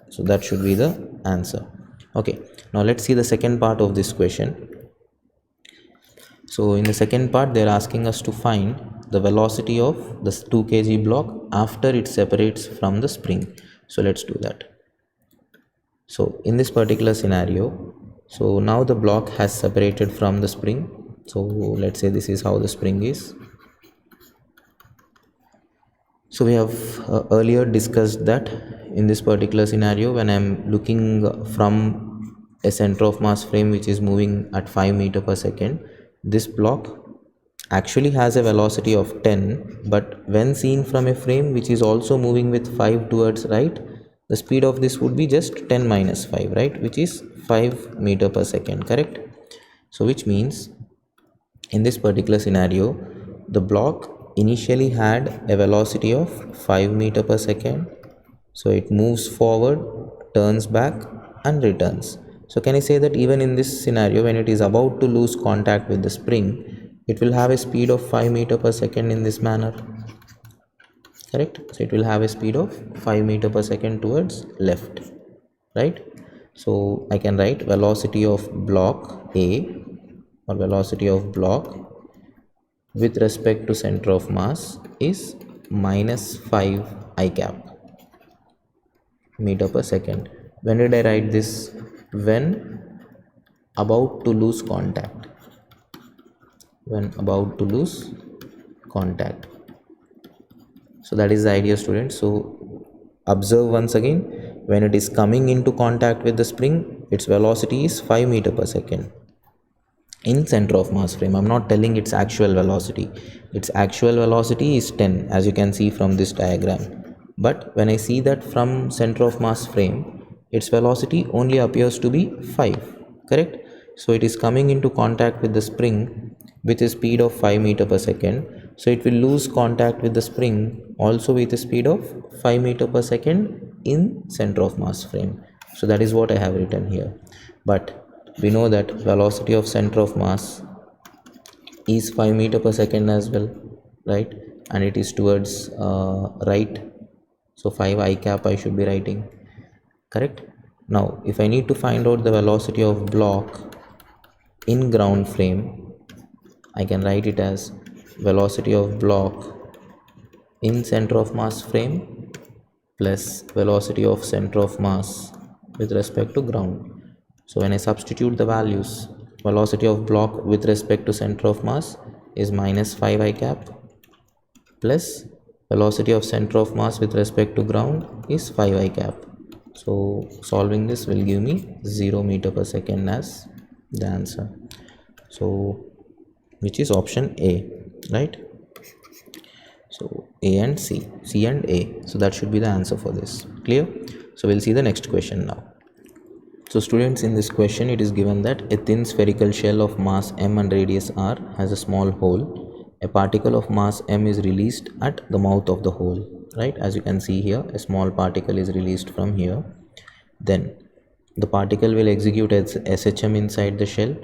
So that should be the answer. Okay, now let's see the second part of this question. So in the second part, they're asking us to find the velocity of the 2 kg block after it separates from the spring. So let's do that. So in this particular scenario, so now the block has separated from the spring. So let's say this is how the spring is. So we have earlier discussed that in this particular scenario, when I'm looking from a center of mass frame which is moving at 5 meter per second, this block actually has a velocity of 10, but when seen from a frame which is also moving with 5 towards right, the speed of this would be just 10 minus 5, right, which is 5 meter per second, correct? So which means in this particular scenario, the block initially had a velocity of 5 meter per second. So it moves forward, turns back and returns. So can I say that even in this scenario, when it is about to lose contact with the spring, it will have a speed of 5 meter per second in this manner, correct? So it will have a speed of 5 meter per second towards left, right? So I can write velocity of block A, or velocity of block with respect to center of mass is minus 5 I cap meter per second. When did I write this? When about to lose contact. When about to lose contact. So that is the idea, students. So observe once again, when it is coming into contact with the spring, its velocity is 5 meter per second in center of mass frame. I'm not telling its actual velocity. Its actual velocity is 10, as you can see from this diagram. But when I see that from center of mass frame, its velocity only appears to be 5, correct? So it is coming into contact with the spring with a speed of 5 meter per second. So it will lose contact with the spring also with a speed of 5 meter per second in center of mass frame. So that is what I have written here. But we know that velocity of center of mass is 5 meter per second as well, right? And it is towards right. So 5 I cap I should be writing, correct? Now if I need to find out the velocity of block in ground frame, I can write it as velocity of block in center of mass frame plus velocity of center of mass with respect to ground. So when I substitute the values, velocity of block with respect to center of mass is minus 5 I cap plus velocity of center of mass with respect to ground is 5 I cap. So solving this will give me 0 meter per second as the answer. So which is option A, right? So A and C, C and A. So that should be the answer for this. Clear? So we'll see the next question now. So students, in this question it is given that a thin spherical shell of mass m and radius r has a small hole a particle of mass m is released at the mouth of the hole, right? As you can see here, a small particle is released from here. Then the particle will execute as SHM inside the shell.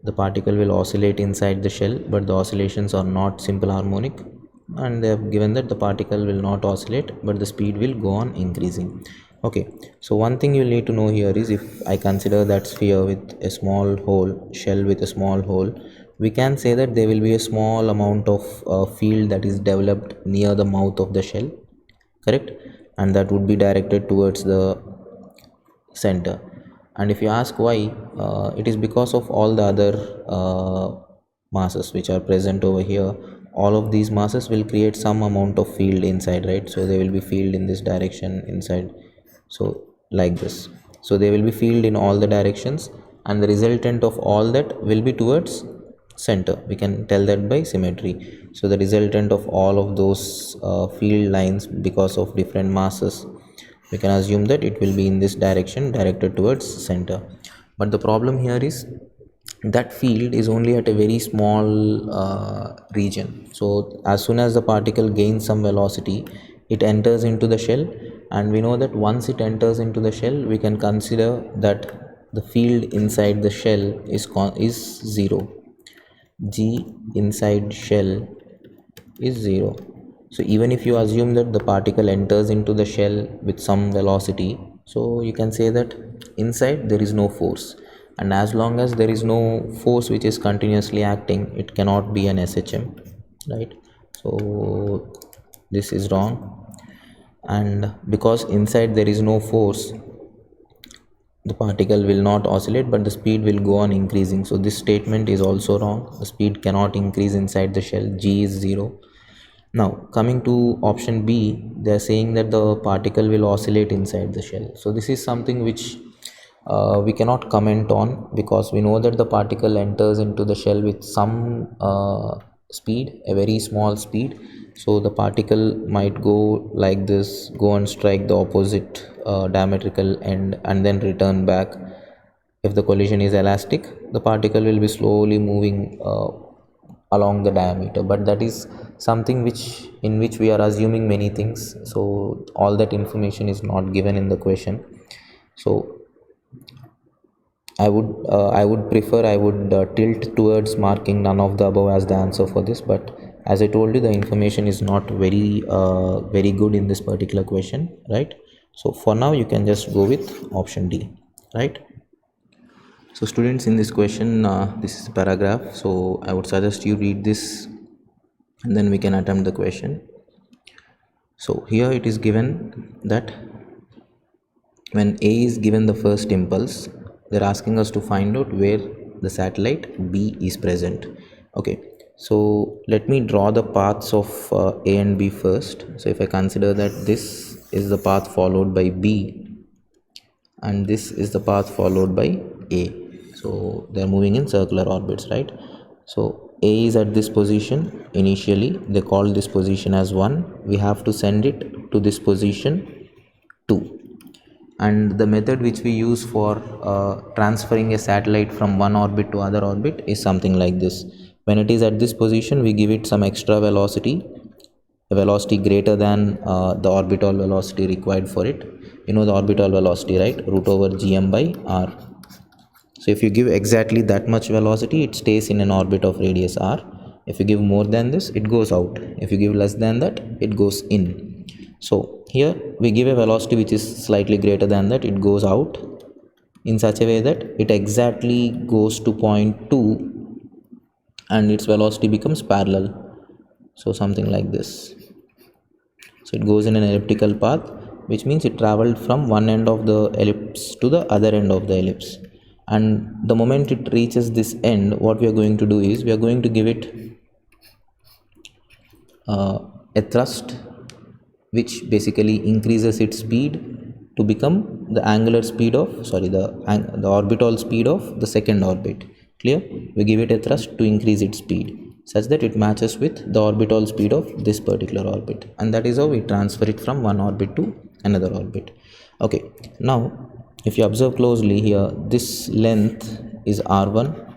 The particle will oscillate inside the shell, but the oscillations are not simple harmonic, and they have given that the particle will not oscillate, but the speed will go on increasing. Okay, so one thing you need to know here is, if I consider that sphere with a small hole, shell with a small hole, we can say that there will be a small amount of field that is developed near the mouth of the shell, correct? And that would be directed towards the center. And if you ask why, it is because of all the other masses which are present over here. All of these masses will create some amount of field inside, right? So there will be field in this direction inside, so like this. So there will be field in all the directions, and the resultant of all that will be towards center. We can tell that by symmetry. So the resultant of all of those field lines, because of different masses, we can assume that it will be in this direction, directed towards center. But the problem here is that field is only at a very small region. So as soon as the particle gains some velocity, it enters into the shell, and we know that once it enters into the shell, we can consider that the field inside the shell is zero. G inside shell is 0. So even if you assume that the particle enters into the shell with some velocity, so you can say that inside there is no force, and as long as there is no force which is continuously acting, it cannot be an SHM, right? So this is wrong. And because inside there is no force, the particle will not oscillate, but the speed will go on increasing. So this statement is also wrong. The speed cannot increase inside the shell. G is 0. Now coming to option B, they are saying that the particle will oscillate inside the shell. So this is something which we cannot comment on, because we know that the particle enters into the shell with some speed, a very small speed. So the particle might go like this, go and strike the opposite diametrical end, and then return back. If the collision is elastic, the particle will be slowly moving along the diameter, but that is something in which we are assuming many things, so all that information is not given in the question. So I would prefer, I would tilt towards marking none of the above as the answer for this, but as I told you, the information is not very good in this particular question, right? So for now you can just go with option D, right? So students, in this question, this is a paragraph, so I would suggest you read this and then we can attempt the question. So here it is given that when A is given the first impulse, they're asking us to find out where the satellite B is present. Okay, so let me draw the paths of A and B first. So if I consider that this is the path followed by B and this is the path followed by A, so they're moving in circular orbits, right? So A is at this position. Initially they call this position as 1. We have to send it to this position 2. And the method which we use for transferring a satellite from one orbit to other orbit is something like this. When it is at this position, we give it some extra velocity, a velocity greater than the orbital velocity required for it. You know the orbital velocity, right? Root over gm by r. So if you give exactly that much velocity, it stays in an orbit of radius r. If you give more than this, it goes out. If you give less than that, it goes in. So here we give a velocity which is slightly greater than that, it goes out in such a way that it exactly goes to point 2 and its velocity becomes parallel. So something like this. So it goes in an elliptical path, which means it traveled from one end of the ellipse to the other end of the ellipse. And the moment it reaches this end, what we are going to do is we are going to give it a thrust which basically increases its speed to become the angular speed of the orbital speed of the second orbit. Clear? We give it a thrust to increase its speed such that it matches with the orbital speed of this particular orbit, and that is how we transfer it from one orbit to another orbit. Okay, now if you observe closely here, this length is r1,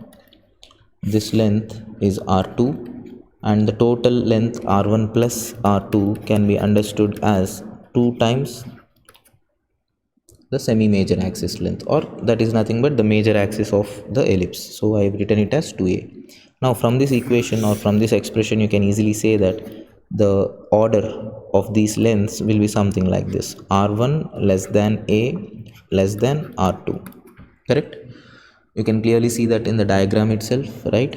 this length is r2, and the total length r1 plus r2 can be understood as 2 times the semi-major axis length, or that is nothing but the major axis of the ellipse. So I have written it as 2a. Now from this equation or from this expression you can easily say that the order of these lengths will be something like this: r1 less than a less than r2. Correct? You can clearly see that in the diagram itself, right?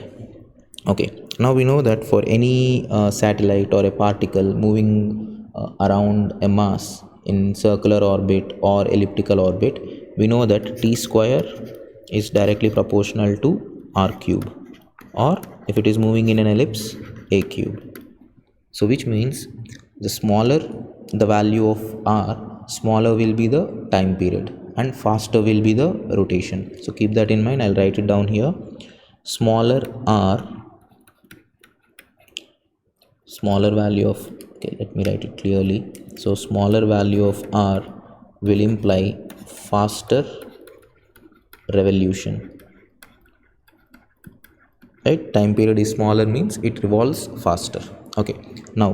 Okay, now we know that for any satellite or a particle moving around a mass in circular orbit or elliptical orbit, we know that t square is directly proportional to r cube, or if it is moving in an ellipse, a cube. So which means the smaller the value of r, smaller will be the time period and faster will be the rotation. So keep that in mind. I'll write it down here. Smaller r, smaller value of, okay, let me write it clearly. So smaller value of r will imply faster revolution, right? Time period is smaller means it revolves faster. Okay, now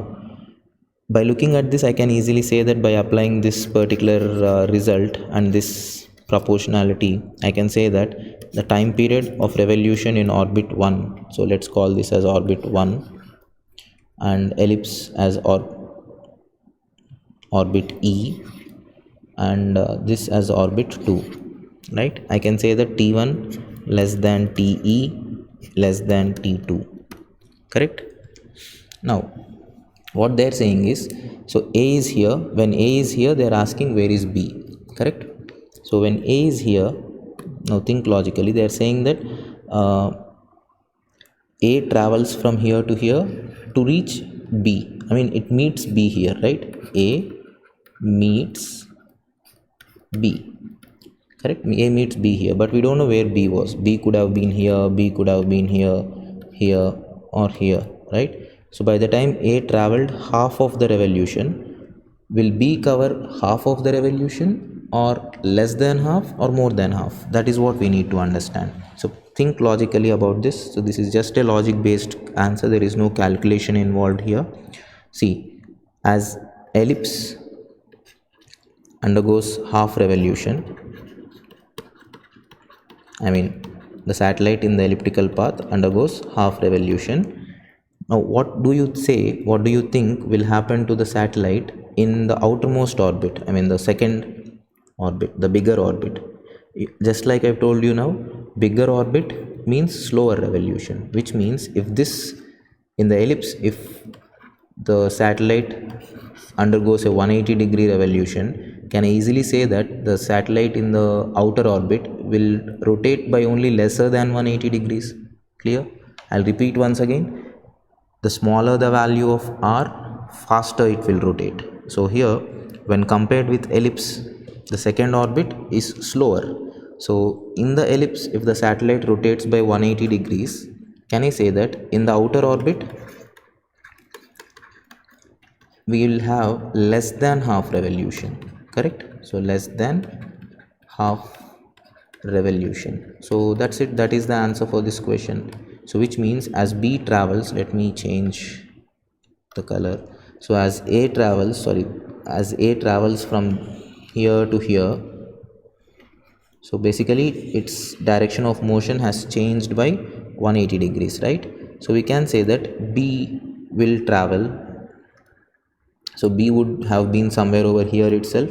by looking at this I can easily say that by applying this particular result and this proportionality, I can say that the time period of revolution in orbit 1, so let's call this as orbit 1 and ellipse as orbit E, and this as orbit 2, right? I can say that t1 less than te less than t2. Correct? Now what they're saying is, so a is here, when a is here they are asking where is b. Correct? So when a is here, now think logically, they are saying that a travels from here to here to reach b. I mean it meets b here, right? A meets b. Correct? A meets b here, but we don't know where b was. B could have been here, b could have been here, here or here, right? So by the time a traveled half of the revolution, will b cover half of the revolution or less than half or more than half? That is what we need to understand. So think logically about this. So this is just a logic based answer, there is no calculation involved here. See, as ellipse undergoes half revolution, I mean the satellite in the elliptical path undergoes half revolution. Now what do you say, what do you think will happen to the satellite in the outermost orbit? I mean the second orbit, the bigger orbit. Just like I've told you now, bigger orbit means slower revolution, which means if this in the ellipse, if the satellite undergoes a 180-degree revolution, can I easily say that the satellite in the outer orbit will rotate by only lesser than 180 degrees. Clear? I'll repeat once again. The smaller the value of r, faster it will rotate. So here when compared with ellipse, the second orbit is slower. So in the ellipse, if the satellite rotates by 180 degrees, can I say that in the outer orbit we will have less than half revolution? Correct? So less than half revolution. So that's it, that is the answer for this question. So which means as b travels, let me change the color. So as a travels from here to here, so basically its direction of motion has changed by 180 degrees, right? So we can say that b will travel, so b would have been somewhere over here itself,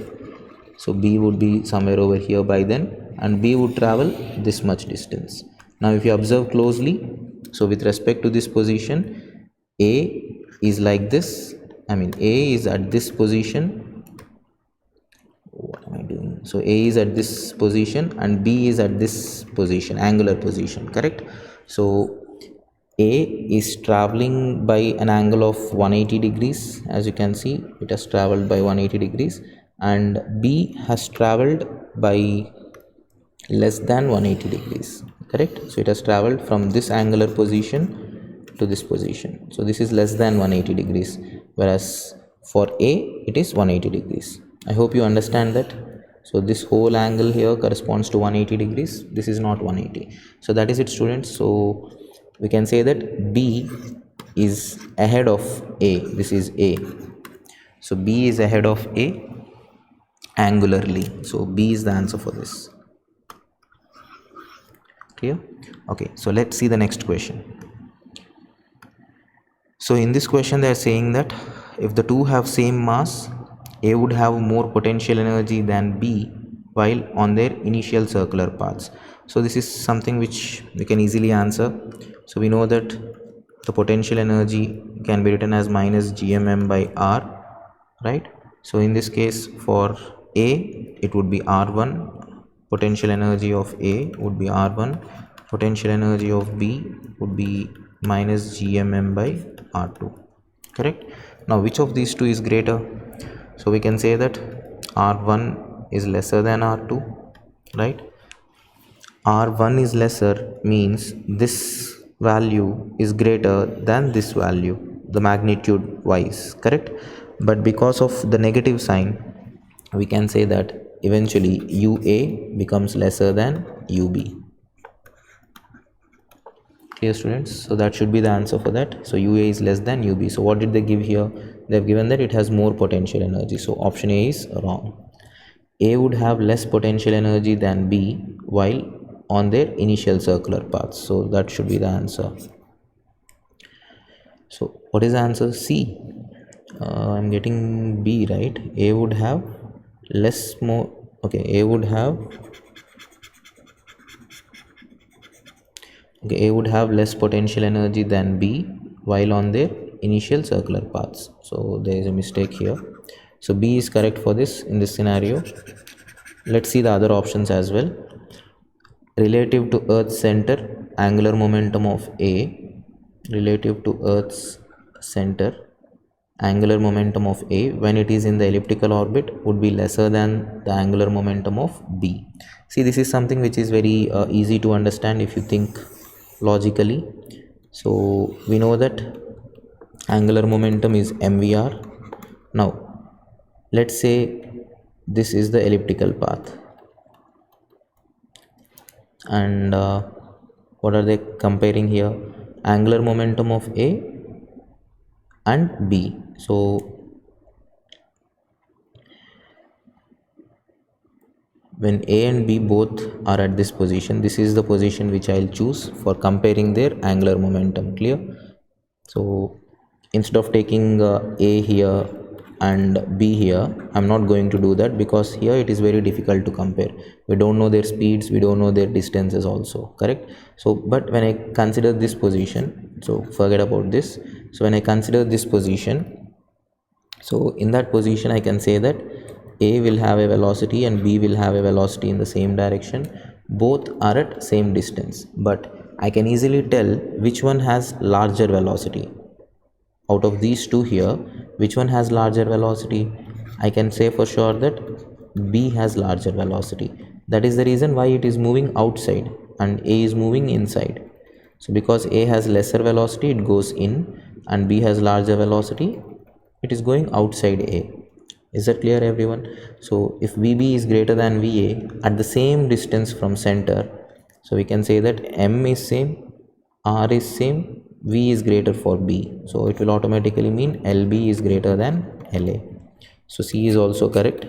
so b would be somewhere over here by then, and b would travel this much distance. Now if you observe closely, so with respect to this position, a is like this, I mean a is at this position. What am I doing? So a is at this position and b is at this position, angular position. Correct? So a is traveling by an angle of 180 degrees. As you can see, it has traveled by 180 degrees, and b has traveled by less than 180 degrees. Correct? So it has traveled from this angular position to this position. So this is less than 180 degrees, whereas for a it is 180 degrees. I hope you understand that. So this whole angle here corresponds to 180 degrees. This is not 180. So that is it, students. So we can say that b is ahead of A. This is A. So B is ahead of A angularly. So B is the answer for this. Clear? Okay, so let's see the next question. So in this question they are saying that if the two have same mass, A would have more potential energy than B while on their initial circular paths. So this is something which we can easily answer. So we know that the potential energy can be written as minus gmm by r, right? So in this case for A it would be r1, potential energy of A would be r1, potential energy of B would be minus gmm by r2, correct? Now which of these two is greater? So we can say that r1 is lesser than r2, right? r1 is lesser means this value is greater than this value, the magnitude wise, correct? But because of the negative sign we can say that eventually ua becomes lesser than ub. Clear, students? So that should be the answer for that. So ua is less than ub. So what did they give here? They have given that it has more potential energy. So option A is wrong. A would have less potential energy than B while on their initial circular paths. So that should be the answer. So what is the answer? C. I'm getting B, right? A would have less more. Okay, A would have. Okay, A would have less potential energy than B while on their initial circular paths. So there is a mistake here. So B is correct for this in this scenario. Let's see the other options as well. Relative to Earth's center, angular momentum of A, relative to Earth's center, angular momentum of A when it is in the elliptical orbit would be lesser than the angular momentum of B. See, this is something which is very easy to understand if you think logically. So we know that angular momentum is mvr. Now let's say this is the elliptical path, and what are they comparing here? Angular momentum of A and B. So when A and B both are at this position, this is the position which I'll choose for comparing their angular momentum. Clear? So instead of taking A here and B here, I'm not going to do that because here it is very difficult to compare. We don't know their speeds, we don't know their distances also, correct? So but when I consider this position, so forget about this. So when I consider this position, so in that position I can say that A will have a velocity and B will have a velocity in the same direction. Both are at same distance, but I can easily tell which one has larger velocity. Out of these two here, which one has larger velocity? I can say for sure that B has larger velocity. That is the reason why it is moving outside and A is moving inside. So because A has lesser velocity, it goes in, and B has larger velocity, it is going outside A. Is that clear, everyone? So if VB is greater than VA at the same distance from center, so we can say that M is same, R is same, V is greater for B. So it will automatically mean LB is greater than LA. So C is also correct.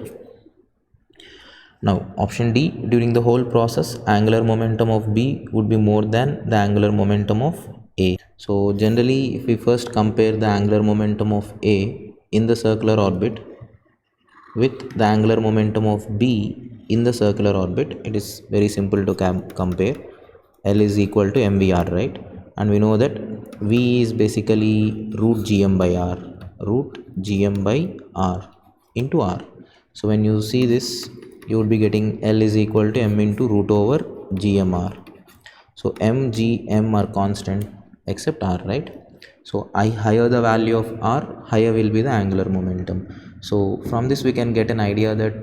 Now option D, during the whole process, angular momentum of B would be more than the angular momentum of A. So generally, if we first compare the angular momentum of A in the circular orbit with the angular momentum of B in the circular orbit, it is very simple to compare. L is equal to mvr, right? And we know that V is basically root gm by r, root gm by r into r. So when you see this, you would be getting L is equal to m into root over gmr. So m, g, m are constant except r, right? So higher the value of r, higher will be the angular momentum. So from this we can get an idea that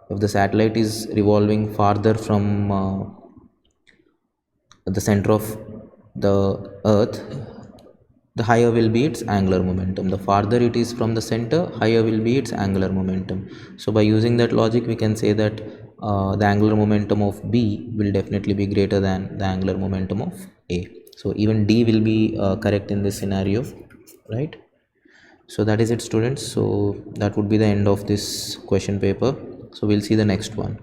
if the satellite is revolving farther from the center of the earth, the higher will be its angular momentum. The farther it is from the center, higher will be its angular momentum. So by using that logic, we can say that the angular momentum of B will definitely be greater than the angular momentum of A. So even D will be correct in this scenario, right? So that is it, students. So that would be the end of this question paper. So we'll see the next one.